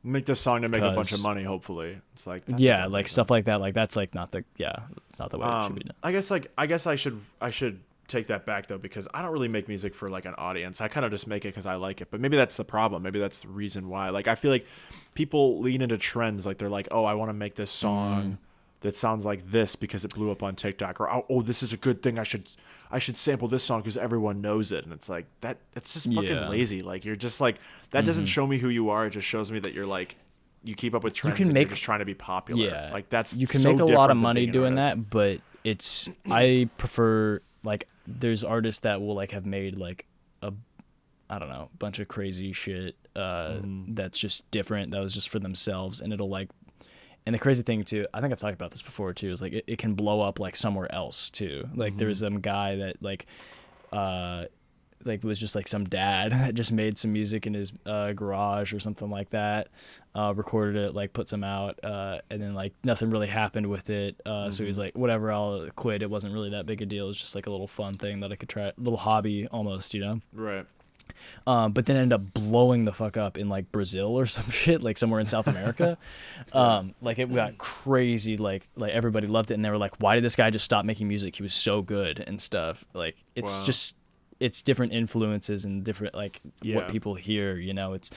A: Make this song to make a bunch of money, hopefully. It's like
B: like stuff like that. Like that's like not the it's not the way it should be done.
A: I guess I should take that back though, because I don't really make music for like an audience. I kind of just make it because I like it. But maybe that's the problem. Maybe that's the reason why. Like, I feel like people lean into trends. Like, they're like, oh, I want to make this song that sounds like this because it blew up on TikTok, or oh, this is a good thing. I should sample this song because everyone knows it. And it's like that's just fucking lazy. Like, you're just like, that doesn't show me who you are. It just shows me that you're like, you keep up with trends and you're just trying to be popular.
B: Yeah,
A: like that's
B: you can
A: so
B: make a lot of
A: different
B: money
A: than
B: doing
A: an artist.
B: that, but it's I prefer, like, there's artists that will like have made like a bunch of crazy shit that's just different, that was just for themselves, and it'll like. And the crazy thing too, I think I've talked about this before too, is like it can blow up like somewhere else too. Like there was some guy that like was just like some dad that just made some music in his garage or something like that, recorded it, like put some out, and then like nothing really happened with it. So he's like, whatever, I'll quit. It wasn't really that big a deal. It's just like a little fun thing that I could try, a little hobby almost, you know?
A: Right.
B: But then ended up blowing the fuck up in like Brazil or some shit, like somewhere in South America. Like it got crazy, like everybody loved it, and they were like, why did this guy just stop making music? He was so good and stuff. Like it's just, it's different influences and different what people hear, you know. It's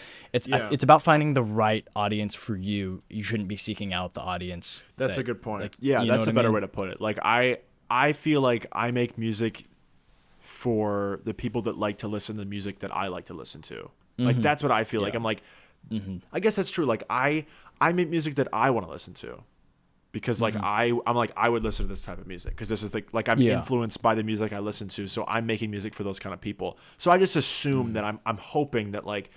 B: about finding the right audience for you. You shouldn't be seeking out the audience.
A: That's a good point.
B: Like,
A: that's a better way to put it. Like I feel like I make music for the people that like to listen to the music that I like to listen to. Like that's what I feel like. I'm like, I guess that's true. Like I make music that I want to listen to, because like I'm like, I would listen to this type of music because this is like I'm influenced by the music I listen to, so I'm making music for those kind of people. So I just assume that I'm hoping that like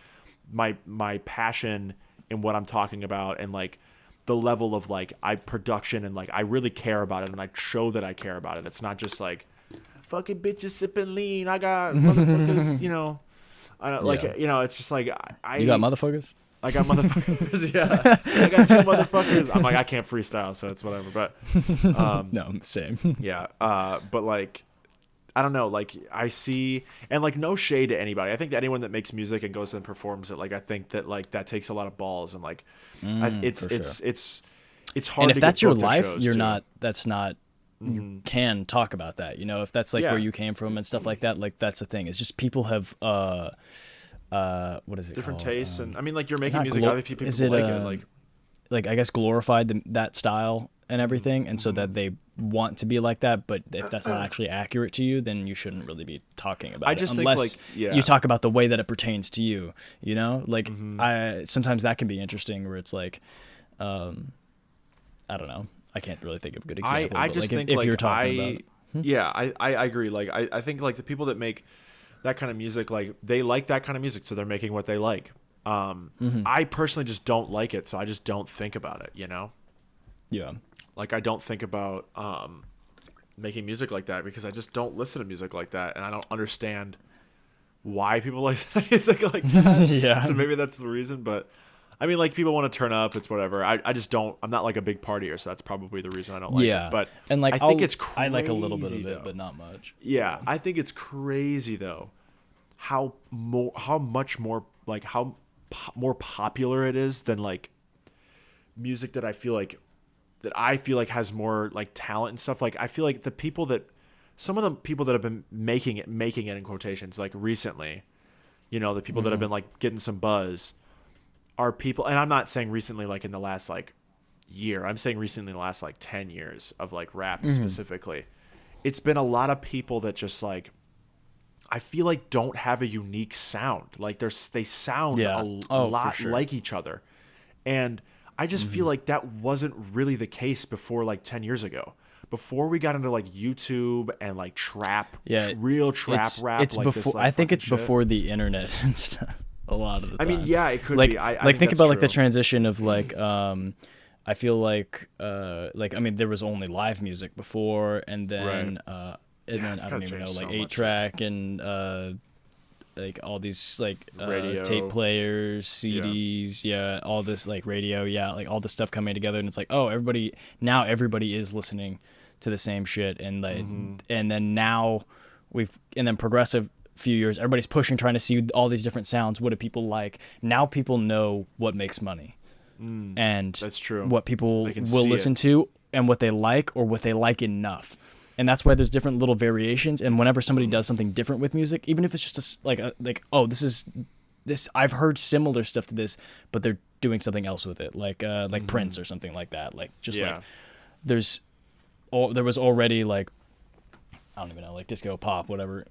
A: my passion in what I'm talking about and like the level of like production and like I really care about it and I show that I care about it. It's not just like fucking bitches sipping lean. I got motherfuckers, you know. I don't like you know. It's just like I.
B: You got motherfuckers.
A: I got motherfuckers. Yeah, I got 2 motherfuckers. I'm like I can't freestyle, so it's whatever. But
B: no, same.
A: yeah. But like I don't know. Like I see, and like no shade to anybody. I think that anyone that makes music and goes and performs it, like I think that like that takes a lot of balls and like it's hard.
B: And if
A: to
B: that's
A: get
B: your
A: booked at
B: life,
A: shows,
B: you're
A: too.
B: not. That's not. You can talk about that, you know, if that's like where you came from and stuff like that. Like that's the thing. It's just people have what is it?
A: Different
B: called?
A: tastes, and I mean, like you're making
B: not
A: music.
B: glo-
A: Other people
B: is it,
A: like it.
B: Like I guess glorified that style and everything, and so that they want to be like that. But if that's not actually accurate to you, then you shouldn't really be talking about it.
A: I just think
B: unless
A: like
B: you talk about the way that it pertains to you. You know, like I sometimes that can be interesting where it's like, I don't know. I can't really think of a good example.
A: I just
B: like
A: think
B: if
A: like
B: you're talking about.
A: Yeah, I agree. Like I think like the people that make that kind of music, like they like that kind of music, so they're making what they like. I personally just don't like it, so I just don't think about it, you know?
B: Yeah.
A: Like I don't think about making music like that because I just don't listen to music like that and I don't understand why people like music like that.
B: Yeah.
A: So maybe that's the reason, but I mean like people want to turn up, it's whatever. I just don't, I'm not like a big partier, so that's probably the reason I don't like it. But
B: and like
A: I think it's crazy,
B: I like a little bit of it, but not much.
A: Yeah, I think it's crazy though how much more like how more popular it is than like music that I feel like has more like talent and stuff. Like I feel like some of the people that have been making it in quotations like recently, you know, the people that have been like getting some buzz are people, and I'm not saying recently like in the last like year, I'm saying recently in the last like 10 years of like rap specifically. It's been a lot of people that just like I feel like don't have a unique sound. Like they sound a lot like each other. And I just feel like that wasn't really the case before like 10 years ago. Before we got into like YouTube and like trap, real trap rap.
B: It's
A: like
B: before.
A: this, like,
B: I think it's
A: shit.
B: before the internet and stuff. A lot of the time.
A: I mean, yeah, it could
B: like,
A: be. I
B: think
A: think
B: about
A: that's
B: like the
A: true.
B: transition of like I feel like I mean there was only live music before and then and then I don't even know like 8-track and like all these like
A: Radio.
B: tape players, CDs, all this like radio, like all this stuff coming together and it's like everybody is listening to the same shit and like and then now and then progressive few years everybody's pushing trying to see all these different sounds. What do people like? Now people know what makes money and
A: that's true.
B: What people will listen to and what they like or what they like enough. And that's why there's different little variations. And whenever somebody does something different with music, even if it's just this I've heard similar stuff to this, but they're doing something else with it, like Prince or something like that. Like just like there was already like I don't even know, like disco pop, whatever.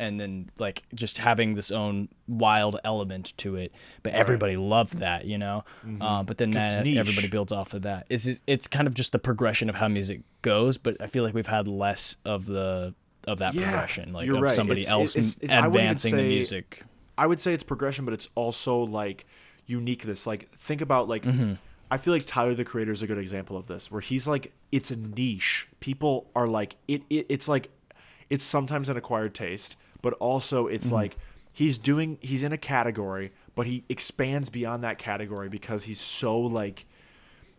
B: And then like just having this own wild element to it, but everybody loved that, you know. But then everybody builds off of that. It's kind of just the progression of how music goes, but I feel like we've had less of that progression, like of somebody else advancing the music.
A: I would say it's progression, but it's also like uniqueness. Like think about like I feel like Tyler the Creator is a good example of this, where he's like it's a niche. People are like it's like it's sometimes an acquired taste. But also it's like he's in a category, but he expands beyond that category because he's so like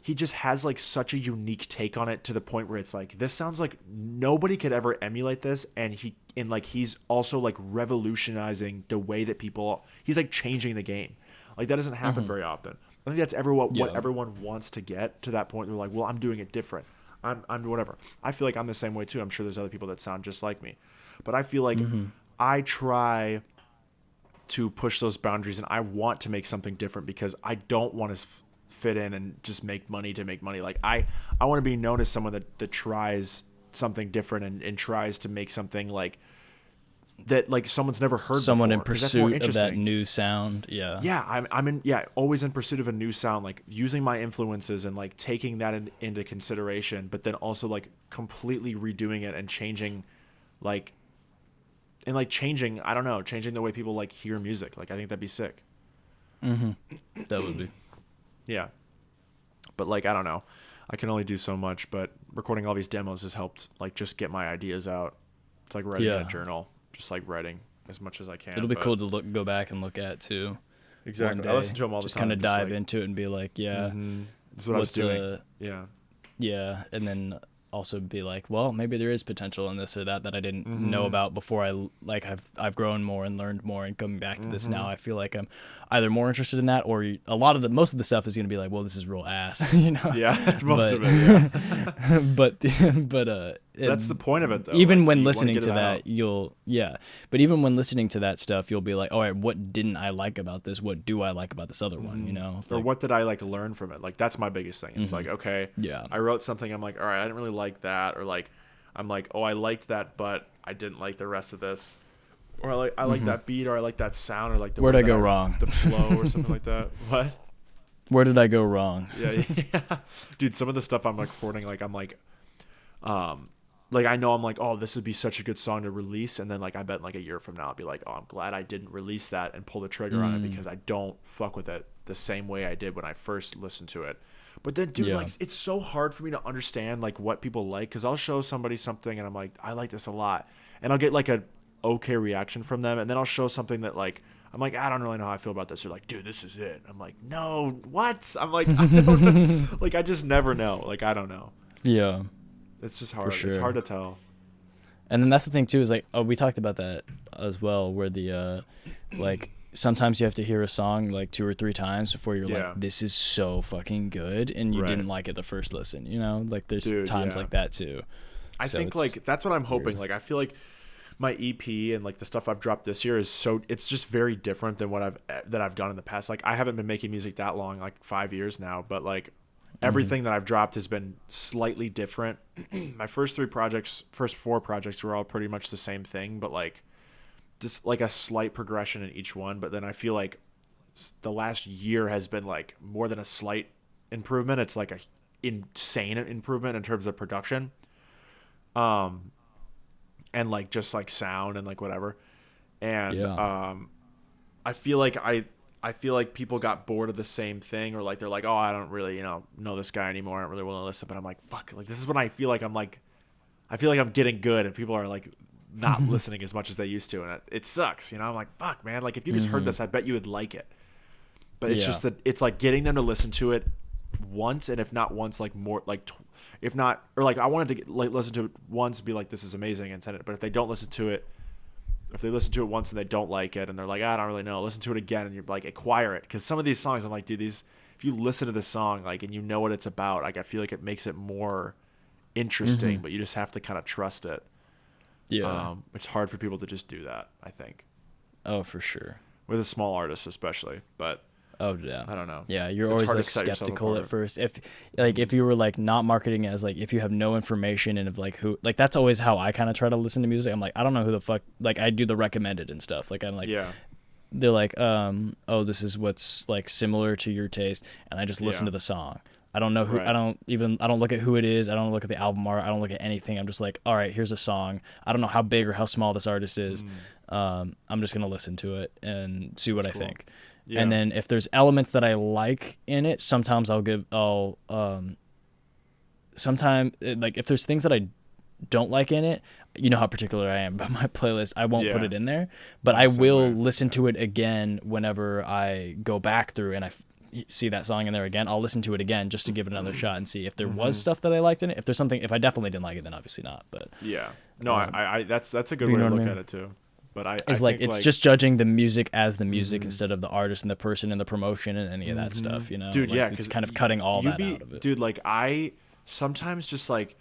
A: he just has like such a unique take on it to the point where it's like this sounds like nobody could ever emulate this, and he's also like revolutionizing the way that he's like changing the game. Like that doesn't happen very often. I think that's what everyone wants to get to that point. They're like, well, I'm doing it different. I'm whatever. I feel like I'm the same way too. I'm sure there's other people that sound just like me, but I feel like I try to push those boundaries, and I want to make something different because I don't want to fit in and just make money to make money. Like I want to be known as someone that tries something different and tries to make something like that, like someone's never heard
B: someone
A: before,
B: in pursuit of that new sound.
A: I'm always in pursuit of a new sound, like using my influences and like taking that into consideration, but then also like completely redoing it and changing I don't know, changing the way people like hear music. Like I think that'd be sick.
B: That would be.
A: Yeah. But like, I don't know. I can only do so much, but recording all these demos has helped like just get my ideas out. It's like writing in a journal, just like writing as much as I can.
B: It'll be cool to go back and look at too.
A: Exactly. I listen to them all the time.
B: Just kind of dive into it and be like,
A: this is what I was doing.
B: Yeah, and then also be like, well, maybe there is potential in this or that I didn't know about before. I've grown more and learned more, and coming back to this now, I feel like I'm either more interested in that, or most of the stuff is going to be like, well, this is real ass, you know?
A: Yeah, that's most of it. Yeah.
B: but
A: that's the point of it, though.
B: Even like, when listening to that, but even when listening to that stuff, you'll be like, all right, what didn't I like about this? What do I like about this other one? You know,
A: or what did I like learn from it? Like, that's my biggest thing. It's like, okay, I wrote something. I'm like, all right, I didn't really like that, or like, I'm like, oh, I liked that, but I didn't like the rest of this, or I like that beat, or I like that sound, or like the
B: where did I go wrong?
A: The flow, or something like that. What?
B: Where did I go wrong?
A: Yeah, dude. Some of the stuff I'm like recording, like I'm like I know I'm like, oh, this would be such a good song to release, and then like I bet like a year from now I'll be like, oh, I'm glad I didn't release that and pull the trigger on it, because I don't fuck with it the same way I did when I first listened to it. But then, dude, like it's so hard for me to understand like what people like, because I'll show somebody something and I'm like, I like this a lot, and I'll get like a okay reaction from them, and then I'll show something that like I'm like, I don't really know how I feel about this. They're like, dude, this is it. I'm like, no, what? I'm like, I don't know. Like, I just never know. Like, I don't know.
B: Yeah.
A: It's just hard.
B: Sure.
A: It's hard to tell.
B: And then that's the thing too, is like, we talked about that as well, where the like sometimes you have to hear a song like 2 or 3 times before you're like, this is so fucking good, and you didn't like it the first listen, you know? Like there's times like that too.
A: I think like that's what I'm hoping. Like I feel like my EP and like the stuff I've dropped this year it's just very different than what I've done in the past. Like I haven't been making music that long, like 5 years now, but like everything that I've dropped has been slightly different. My first 4 projects were all pretty much the same thing, but like just like a slight progression in each one. But then I feel like the last year has been like more than a slight improvement. It's like a insane improvement in terms of production. And like just like sound and like whatever. And I feel like people got bored of the same thing, or like they're like, oh, I don't really know this guy anymore, I don't really want to listen. But I'm like, fuck, like this is when I feel like I'm getting good, and people are like not listening as much as they used to, and it sucks. I'm like, fuck, man, like if you just heard this, I bet you would like it. But it's just that it's like getting them to listen to it once, and if not once, like more, like if not, or like I wanted to like listen to it once and be like, this is amazing, and send it. But if they don't listen to it, if they listen to it once and they don't like it, and they're like, I don't really know, listen to it again, and you're like, acquire it. Because some of these songs, I'm like, dude, if you listen to this song, like, and you know what it's about, like, I feel like it makes it more interesting, but you just have to kind of trust it. Yeah. It's hard for people to just do that, I think.
B: Oh, for sure.
A: With a small artist, especially, but.
B: Oh yeah.
A: I don't know.
B: Yeah, you're always like skeptical at first. If you were like not marketing as like, if you have no information and of like who, like that's always how I kind of try to listen to music. I'm like, I don't know who the fuck, like I do the recommended and stuff. Like I'm like, they're like, oh, this is what's like similar to your taste, and I just listen to the song. I don't know who, I don't look at who it is. I don't look at the album art. I don't look at anything. I'm just like, all right, here's a song. I don't know how big or how small this artist is. I'm just going to listen to it and see what I think. Yeah. And then if there's elements that I like in it, sometimes sometimes like if there's things that I don't like in it, you know how particular I am about my playlist, I won't put it in there, but I will listen to it again whenever I go back through and I see that song in there again. I'll listen to it again just to give it another shot and see if there was stuff that I liked in it. If I definitely didn't like it, then obviously not. But
A: I that's a good way to look at it too. But
B: it's just judging the music as the music instead of the artist and the person and the promotion and any of that stuff,
A: Dude,
B: like, it's kind of cutting all that out of it.
A: Dude, like I sometimes just like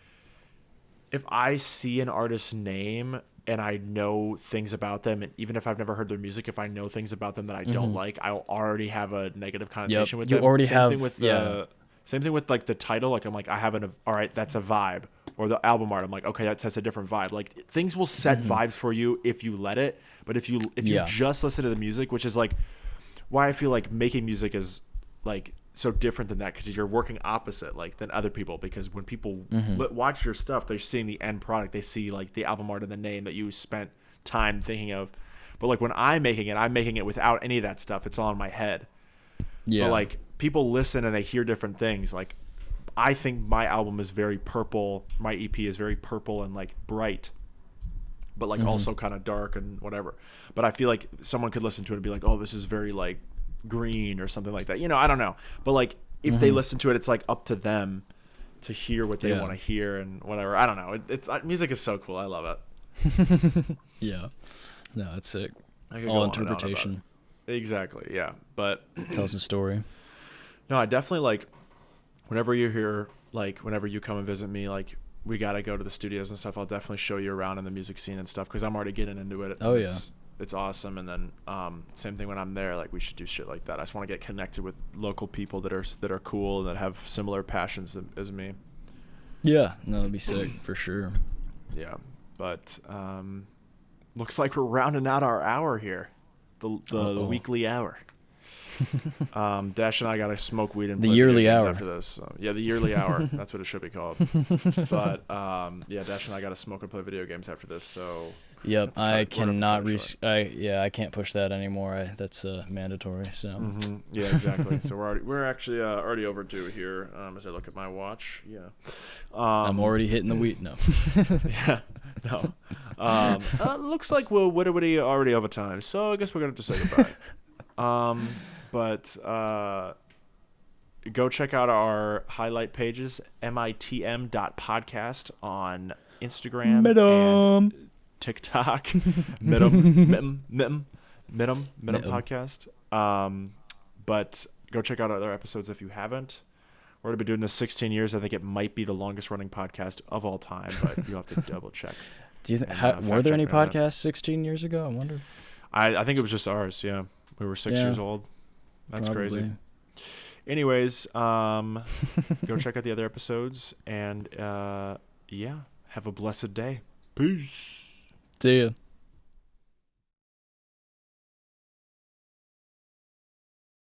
A: if I see an artist's name and I know things about them, and even if I've never heard their music, if I know things about them that I don't like, I'll already have a negative connotation with them. Same thing with like the title. Like I'm like, all right, that's a vibe. Or the album art, I'm like, okay, that's a different vibe. Like things will set vibes for you if you let it. But if you just listen to the music, which is like why I feel like making music is like so different than that, because you're working opposite like than other people. Because when people watch your stuff, they're seeing the end product. They see like the album art and the name that you spent time thinking of. But like when I'm making it without any of that stuff. It's all in my head. Yeah. But like people listen and they hear different things. Like I think my album is very purple. My EP is very purple and like bright, but like also kind of dark and whatever. But I feel like someone could listen to it and be like, oh, this is very like green or something like that. You know, I don't know. But like if they listen to it, it's like up to them to hear what they want to hear and whatever. I don't know. It's music is so cool. I love it.
B: Yeah. No, it's sick.
A: All
B: interpretation.
A: Exactly. Yeah. But
B: tells a story.
A: No, I definitely like whenever you're here, like whenever you come and visit me, like we got to go to the studios and stuff. I'll definitely show you around in the music scene and stuff because I'm already getting into it.
B: Oh,
A: It's awesome. And then same thing when I'm there, like we should do shit like that. I just want to get connected with local people that are cool and that have similar passions as me.
B: Yeah. No, it'd be sick for sure.
A: Yeah. But looks like we're rounding out our hour here. The weekly hour. Dash and I gotta smoke weed and
B: the
A: play
B: yearly
A: video games
B: hour
A: after this. So, yeah, the yearly hour. That's what it should be called. But yeah, Dash and I gotta smoke and play video games after this. So
B: yep, I cannot. I can't push that anymore. That's mandatory. So
A: yeah, exactly. So we're actually already overdue here. As I look at my watch, yeah.
B: I'm already hitting the wheat. No.
A: Yeah. No. Looks like we're already over time. So I guess we're gonna have to say goodbye. But go check out our highlight pages, mitm.podcast on Instagram and TikTok. Mitum podcast. But go check out other episodes if you haven't. We're going to be doing this 16 years. I think it might be the longest running podcast of all time, but you'll have to double check.
B: Do you were there any podcasts 16 years ago? I wonder.
A: I think it was just ours. Yeah. We were 6 years old. That's crazy. Anyways, go check out the other episodes and yeah, have a blessed day. Peace.
B: See ya.